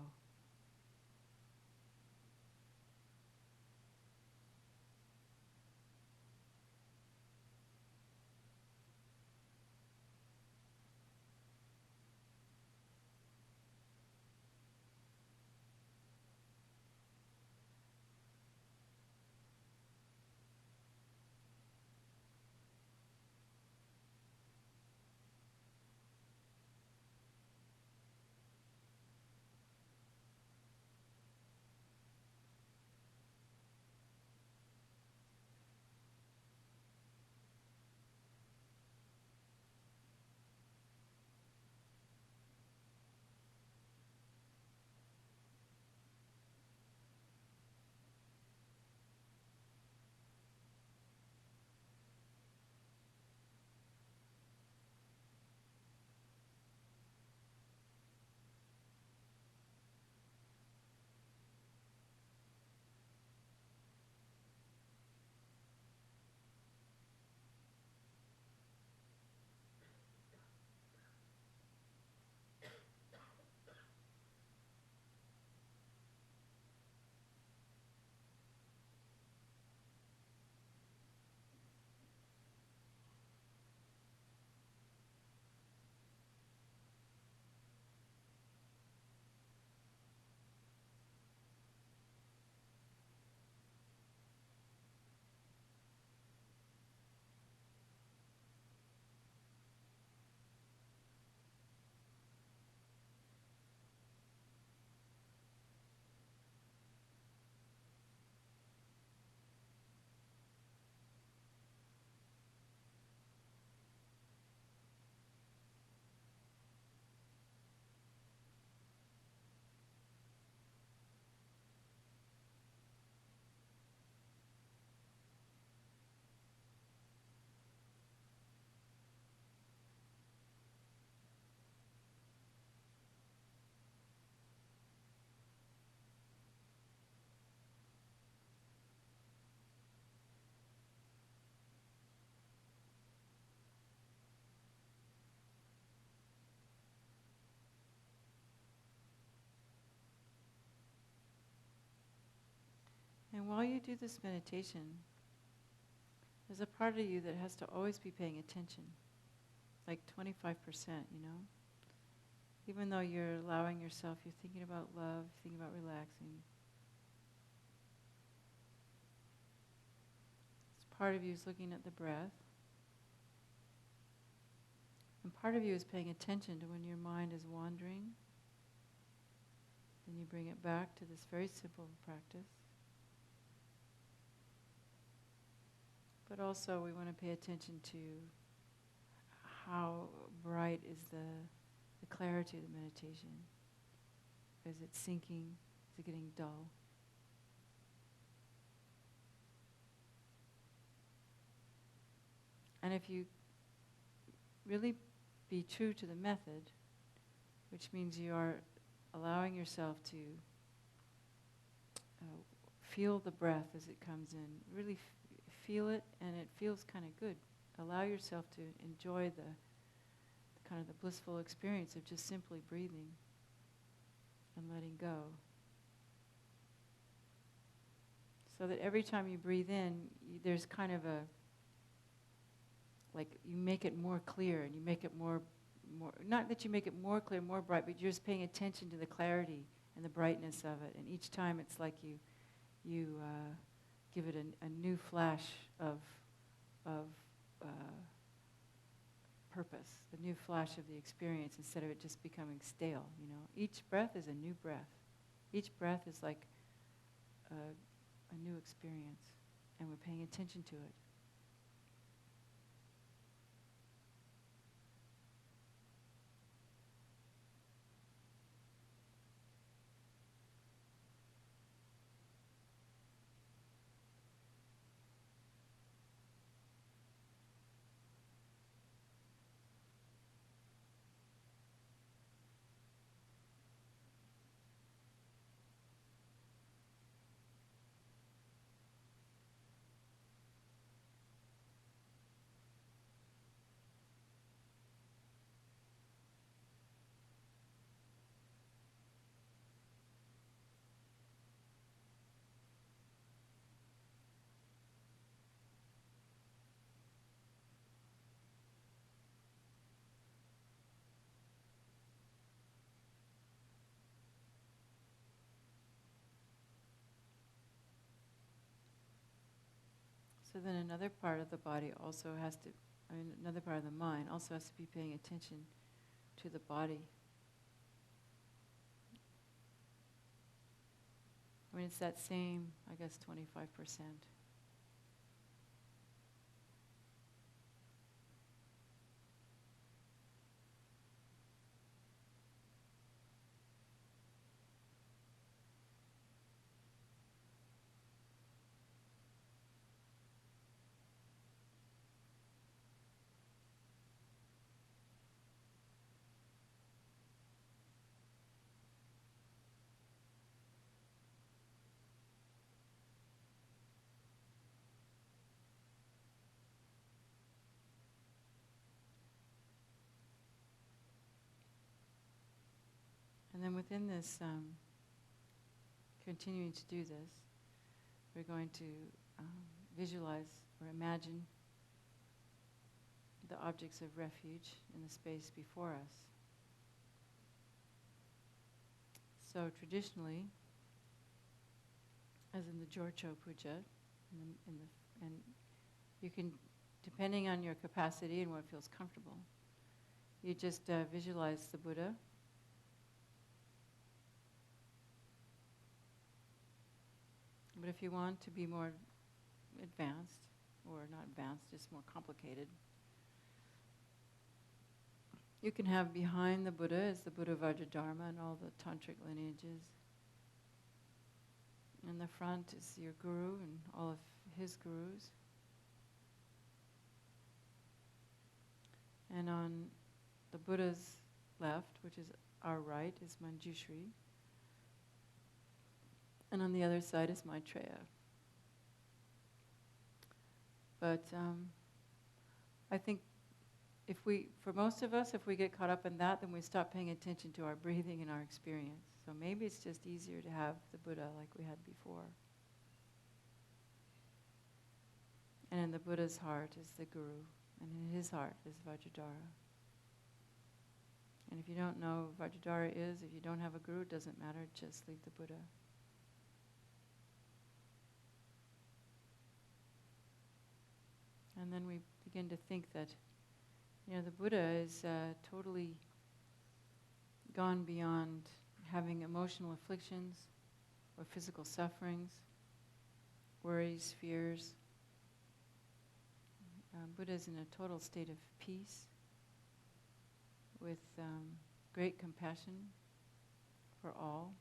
And while you do this meditation, there's a part of you that has to always be paying attention, like 25%, you know? Even though you're allowing yourself, you're thinking about love, thinking about relaxing. This part of you is looking at the breath. And part of you is paying attention to when your mind is wandering. Then you bring it back to this very simple practice. But also we want to pay attention to how bright is the clarity of the meditation. Is it sinking? Is it getting dull? And if you really be true to the method, which means you are allowing yourself to feel the breath as it comes in, really feel it, and it feels kind of good. Allow yourself to enjoy the kind of the blissful experience of just simply breathing and letting go. So that every time you breathe in, there's kind of a, like you make it more clear and you make it more, not that you make it more clear, more bright, but you're just paying attention to the clarity and the brightness of it. And each time it's like you give it a new flash of purpose, a new flash of the experience instead of it just becoming stale, you know. Each breath is a new breath. Each breath is like a new experience, and we're paying attention to it. So then another part of the body also has to, another part of the mind also has to be paying attention to the body. I mean, it's that same, I guess, 25%. And then within this, continuing to do this, we're going to visualize or imagine the objects of refuge in the space before us. So traditionally, as in the Jorcho Puja, and you can, depending on your capacity and what feels comfortable, you just visualize the Buddha. But if you want to be more advanced, or not advanced, just more complicated, you can have behind the Buddha is the Buddha Vajradharma and all the tantric lineages. In the front is your guru and all of his gurus. And on the Buddha's left, which is our right, is Manjushri. And on the other side is Maitreya. But I think for most of us, if we get caught up in that, then we stop paying attention to our breathing and our experience. So maybe it's just easier to have the Buddha like we had before. And in the Buddha's heart is the Guru, and in his heart is Vajradhara. And if you don't know who Vajradhara is, if you don't have a Guru, it doesn't matter, just leave the Buddha. And then we begin to think that, the Buddha is totally gone beyond having emotional afflictions or physical sufferings, worries, fears. Buddha is in a total state of peace with great compassion for all.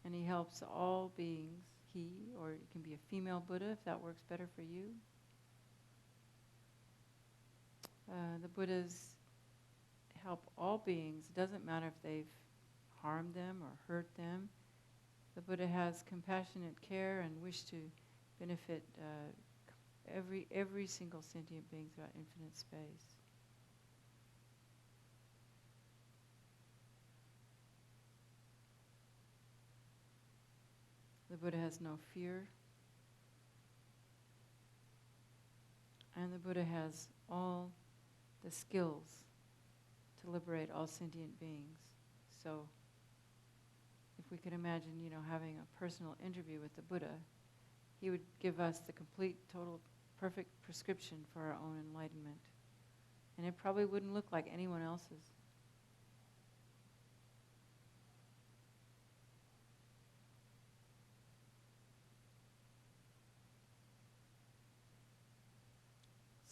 And he helps all beings, or it can be a female Buddha if that works better for you. The Buddhas help all beings. It doesn't matter if they've harmed them or hurt them. The Buddha has compassionate care and wish to benefit every single sentient being throughout infinite space. The Buddha has no fear. And the Buddha has all the skills to liberate all sentient beings. So if we could imagine, having a personal interview with the Buddha, he would give us the complete, total, perfect prescription for our own enlightenment. And it probably wouldn't look like anyone else's.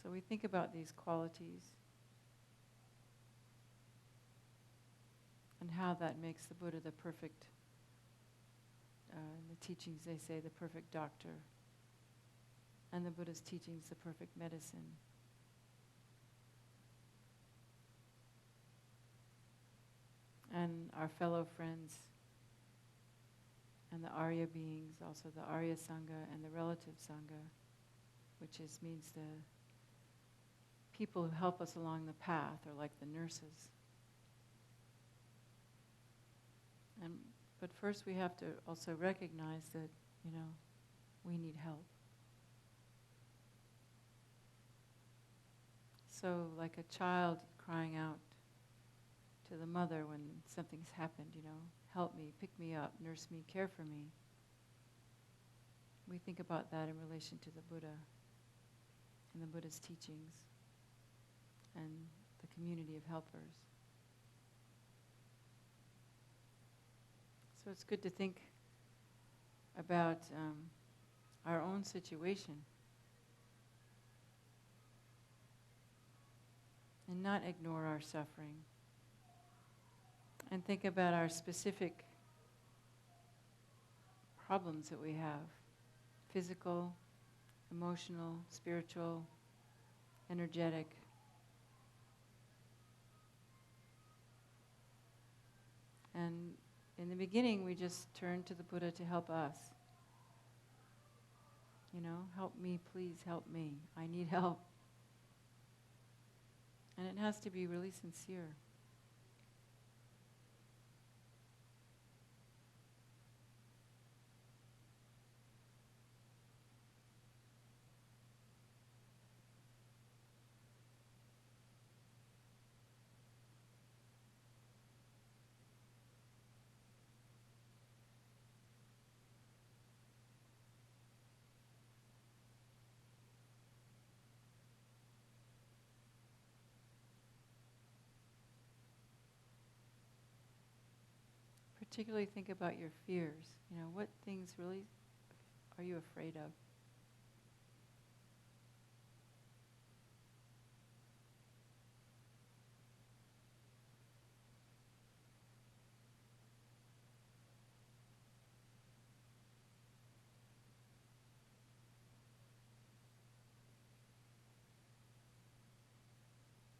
So we think about these qualities and how that makes the Buddha the perfect, in the teachings they say the perfect doctor, and the Buddha's teachings the perfect medicine. And our fellow friends and the Arya beings, also the Arya Sangha and the relative Sangha, which means the people who help us along the path, are like the nurses. But first we have to also recognize that, we need help. So like a child crying out to the mother when something's happened, help me, pick me up, nurse me, care for me. We think about that in relation to the Buddha and the Buddha's teachings and the community of helpers. So it's good to think about our own situation and not ignore our suffering, and think about our specific problems that we have: physical, emotional, spiritual, energetic. And in the beginning, we just turn to the Buddha to help us. Help me, please help me. I need help. And it has to be really sincere. Particularly think about your fears. What things really are you afraid of?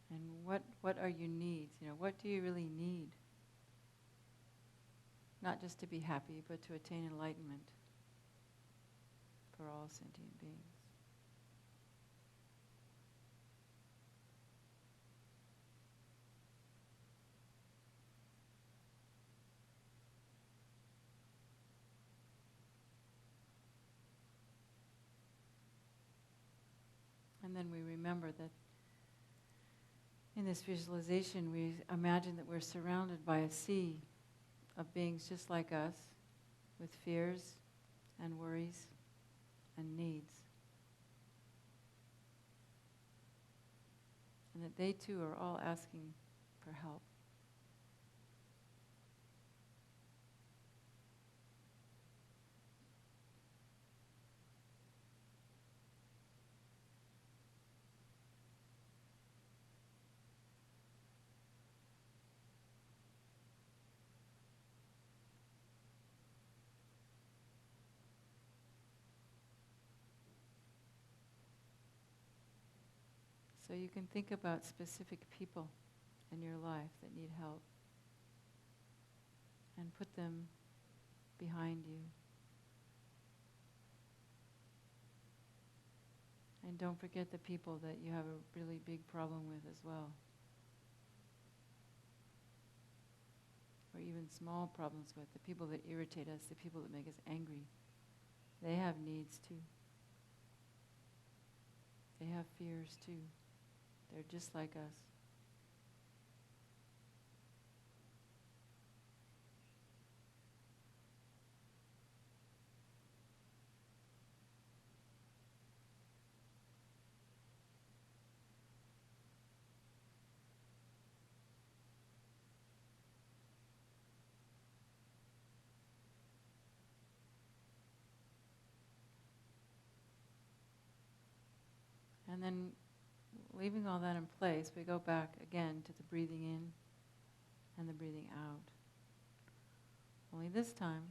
And what are your needs? What do you really need? Not just to be happy, but to attain enlightenment for all sentient beings. And then we remember that in this visualization we imagine that we're surrounded by a sea of beings just like us, with fears and worries and needs. And that they too are all asking for help. So you can think about specific people in your life that need help and put them behind you. And don't forget the people that you have a really big problem with as well. Or even small problems with, the people that irritate us, the people that make us angry. They have needs too. They have fears too. They're just like us. And then, leaving all that in place, we go back again to the breathing in and the breathing out. Only this time,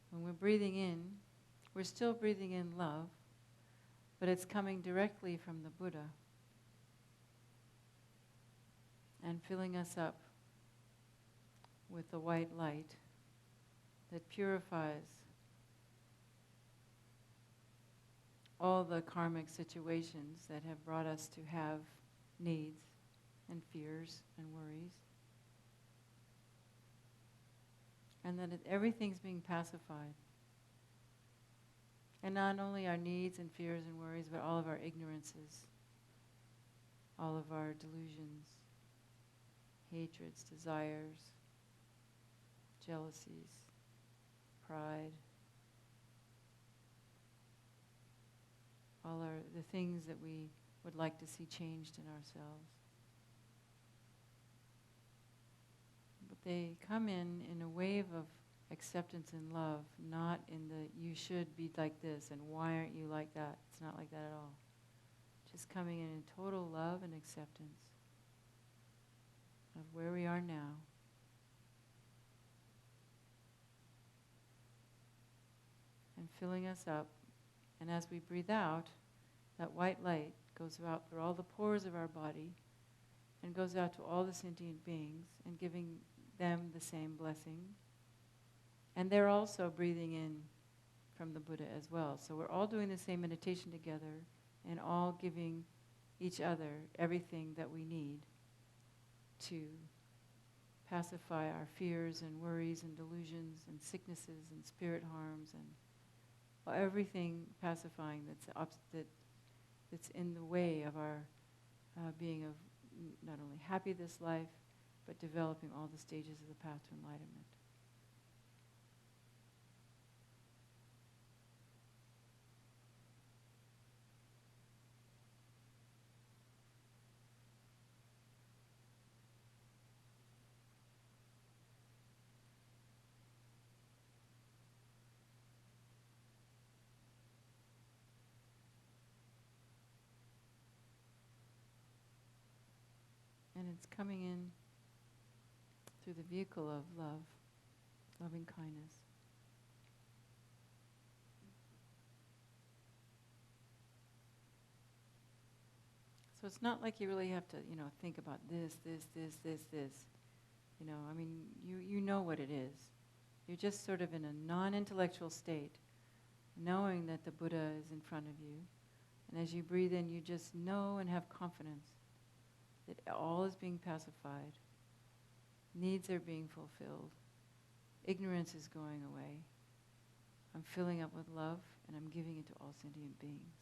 when we're breathing in, we're still breathing in love, but it's coming directly from the Buddha and filling us up with the white light that purifies all the karmic situations that have brought us to have needs and fears and worries. And that everything's being pacified. And not only our needs and fears and worries, but all of our ignorances, all of our delusions, hatreds, desires, jealousies, pride, all the things that we would like to see changed in ourselves. But they come in a wave of acceptance and love, not in the you should be like this and why aren't you like that. It's not like that at all. Just coming in total love and acceptance of where we are now. And filling us up. And as we breathe out, that white light goes out through all the pores of our body and goes out to all the sentient beings and giving them the same blessing. And they're also breathing in from the Buddha as well. So we're all doing the same meditation together and all giving each other everything that we need to pacify our fears and worries and delusions and sicknesses and spirit harms and everything pacifying that's in the way of our being of not only happy this life, but developing all the stages of the path to enlightenment. And it's coming in through the vehicle of love, loving kindness. So it's not like you really have to, think about this. You know what it is. You're just sort of in a non-intellectual state, knowing that the Buddha is in front of you. And as you breathe in, you just know and have confidence that all is being pacified, needs are being fulfilled, ignorance is going away. I'm filling up with love and I'm giving it to all sentient beings.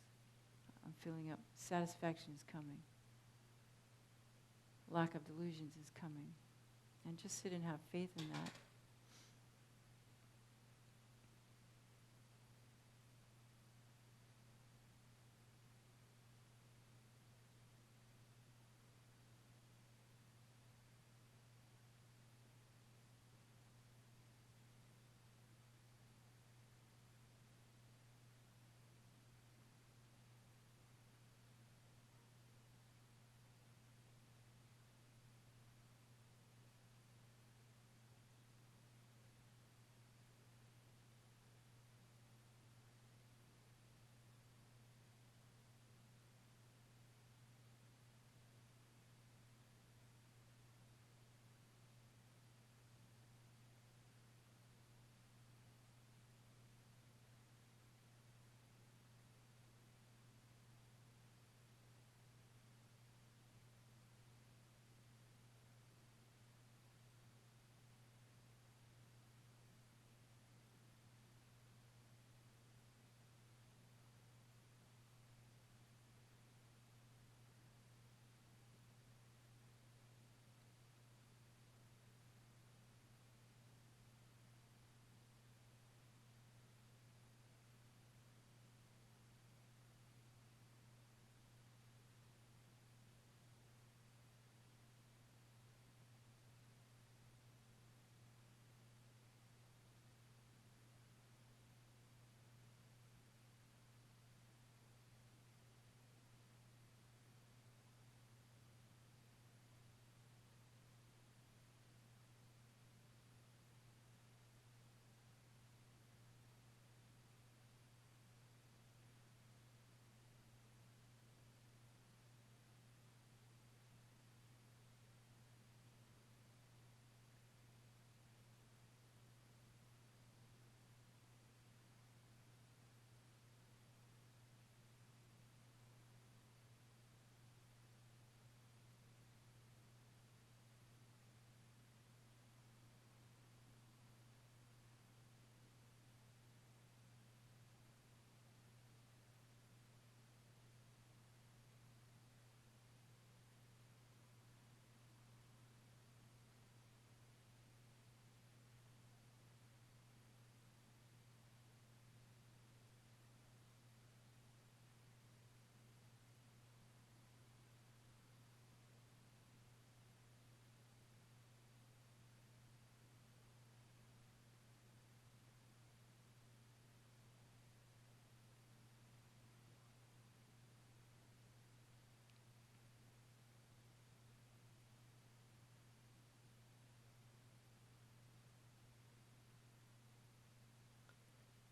I'm filling up. Satisfaction is coming. Lack of delusions is coming. And just sit and have faith in that.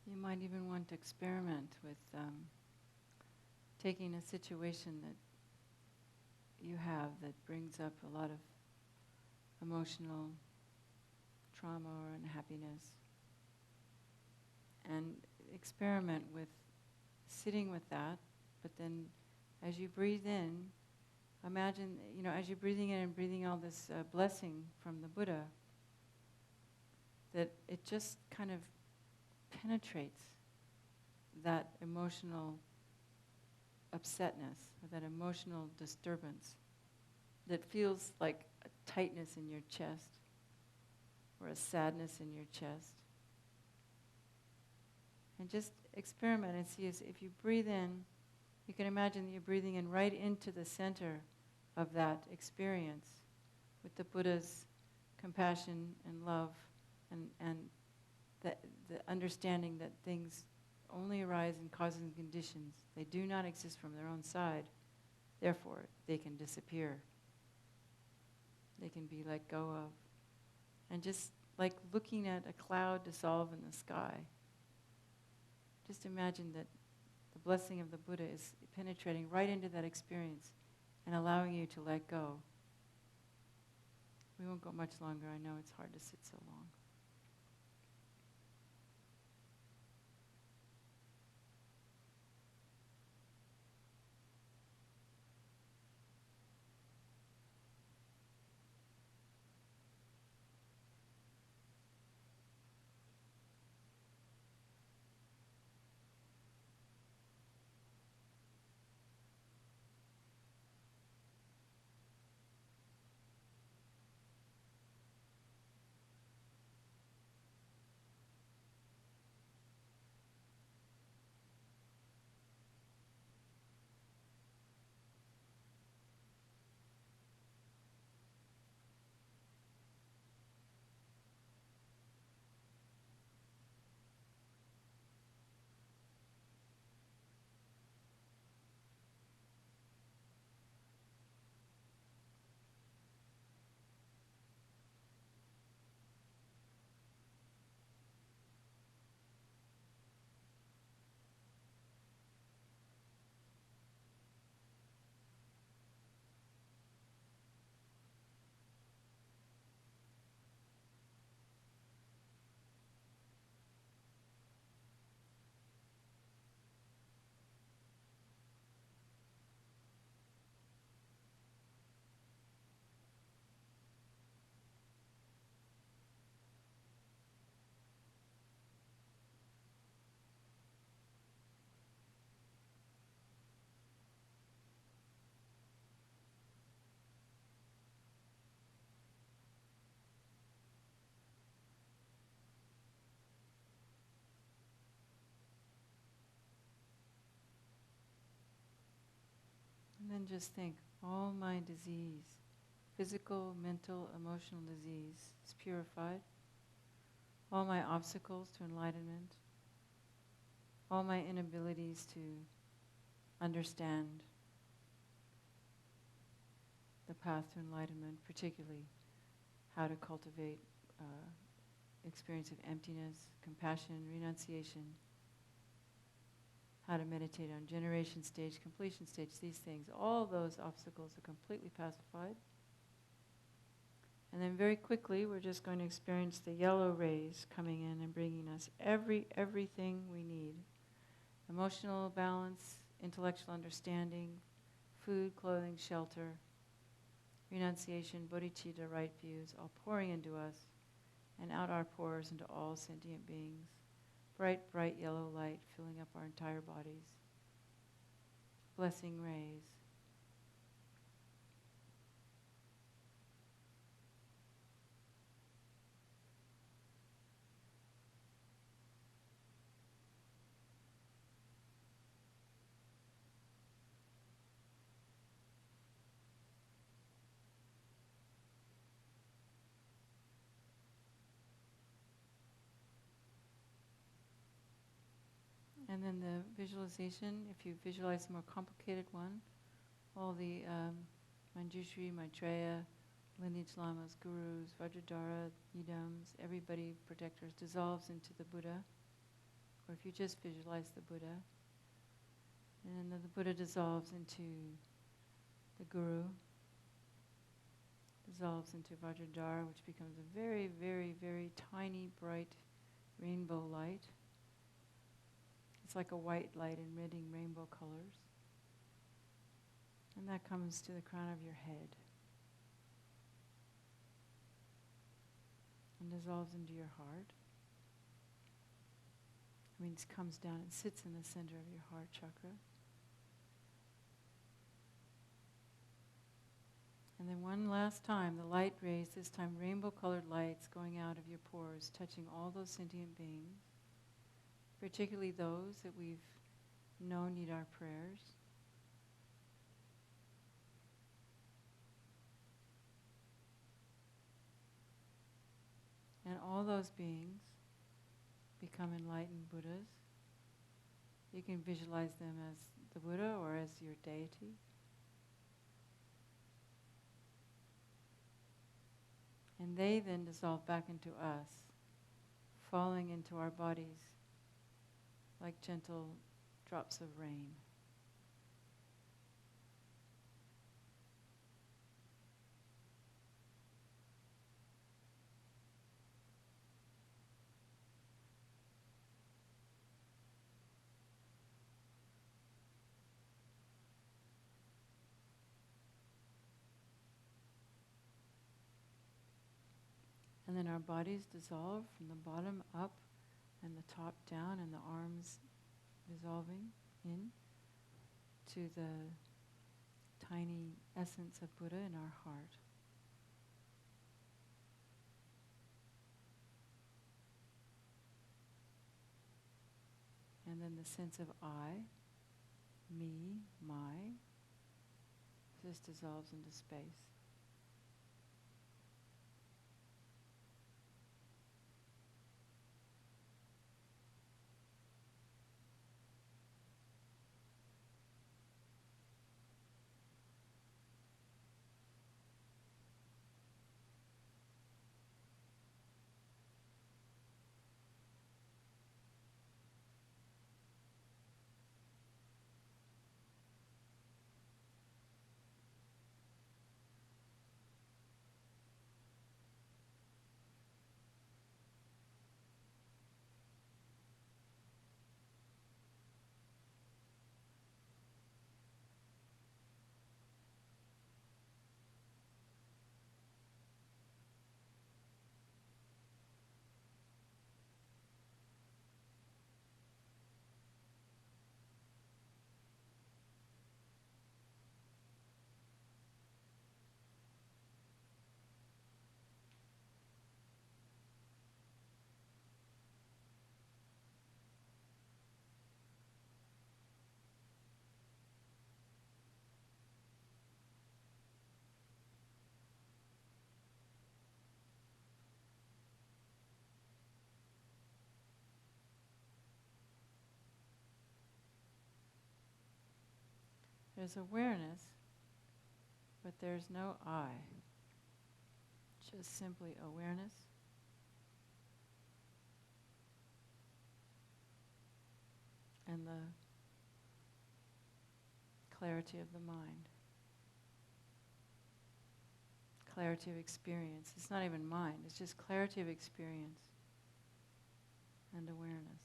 You might even want to experiment with taking a situation that you have that brings up a lot of emotional trauma or unhappiness, and experiment with sitting with that, but then as you breathe in, imagine, as you're breathing in and breathing all this blessing from the Buddha, that it just kind of penetrates that emotional upsetness, or that emotional disturbance that feels like a tightness in your chest or a sadness in your chest. And just experiment and see if you breathe in, you can imagine that you're breathing in right into the center of that experience with the Buddha's compassion and love and the understanding that things only arise in causes and conditions. They do not exist from their own side. Therefore, they can disappear. They can be let go of. And just like looking at a cloud dissolve in the sky, just imagine that the blessing of the Buddha is penetrating right into that experience and allowing you to let go. We won't go much longer. I know it's hard to sit so long. then just think, all my disease, physical, mental, emotional disease, is purified. All my obstacles to enlightenment, all my inabilities to understand the path to enlightenment, particularly how to cultivate experience of emptiness, compassion, renunciation, how to meditate on generation stage, completion stage, these things, all those obstacles are completely pacified. And then very quickly, we're just going to experience the yellow rays coming in and bringing us everything we need. Emotional balance, intellectual understanding, food, clothing, shelter, renunciation, bodhicitta, right views, all pouring into us and out our pores into all sentient beings. Bright, bright yellow light filling up our entire bodies. Blessing rays. And then the visualization, if you visualize a more complicated one, all the Manjushri, Maitreya, lineage lamas, gurus, Vajradhara, Yidams, everybody, protectors, dissolves into the Buddha. Or if you just visualize the Buddha, and then the Buddha dissolves into the Guru, dissolves into Vajradhara, which becomes a very, very, very tiny, bright rainbow light. It's like a white light emitting rainbow colors. And that comes to the crown of your head. And dissolves into your heart. It comes down and sits in the center of your heart chakra. And then one last time, the light rays, this time rainbow-colored lights going out of your pores, touching all those sentient beings, particularly those that we've known need our prayers. And all those beings become enlightened Buddhas. You can visualize them as the Buddha or as your deity. And they then dissolve back into us, falling into our bodies like gentle drops of rain. And then our bodies dissolve from the bottom up and the top down, and the arms dissolving in to the tiny essence of Buddha in our heart. And then the sense of I, me, my, just dissolves into space. There's awareness, but there's no I. Just simply awareness. And the clarity of the mind. Clarity of experience. It's not even mind, it's just clarity of experience and awareness.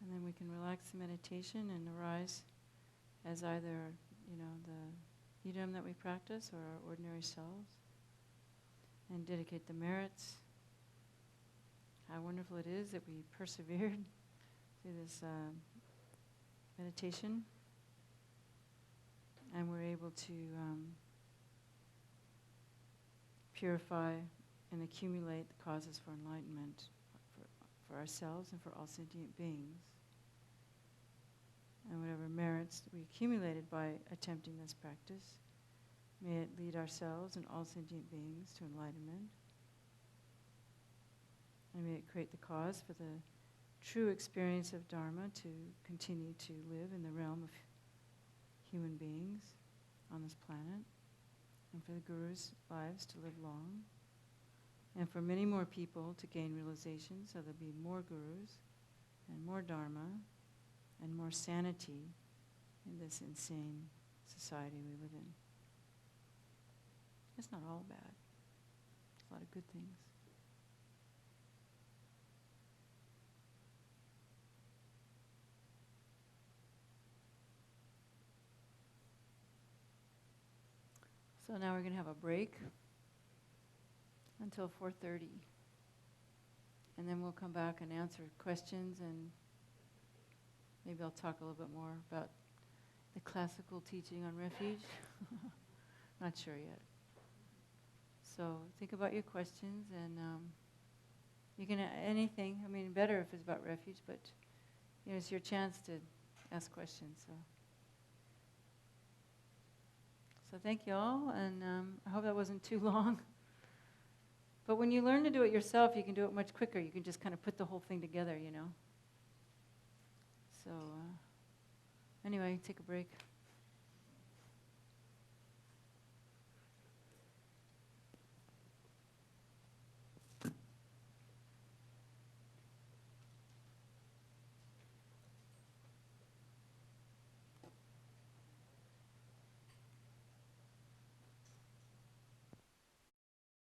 And then we can relax the meditation and arise as either, the idam that we practice or our ordinary selves, and dedicate the merits. How wonderful it is that we persevered through this meditation, and we're able to purify and accumulate the causes for enlightenment for ourselves and for all sentient beings. And whatever merits we accumulated by attempting this practice, may it lead ourselves and all sentient beings to enlightenment. And may it create the cause for the true experience of Dharma to continue to live in the realm of human beings on this planet, and for the Guru's lives to live long, and for many more people to gain realization, so there'll be more Gurus and more Dharma and more sanity in this insane society we live in. It's not all bad. There's a lot of good things. So now we're going to have a break until 4:30. And then we'll come back and answer questions, and maybe I'll talk a little bit more about the classical teaching on refuge. Not sure yet. So think about your questions, and you can anything. I mean, better if it's about refuge, but it's your chance to ask questions. So thank you all, and I hope that wasn't too long. But when you learn to do it yourself, you can do it much quicker. You can just kind of put the whole thing together, So anyway, take a break.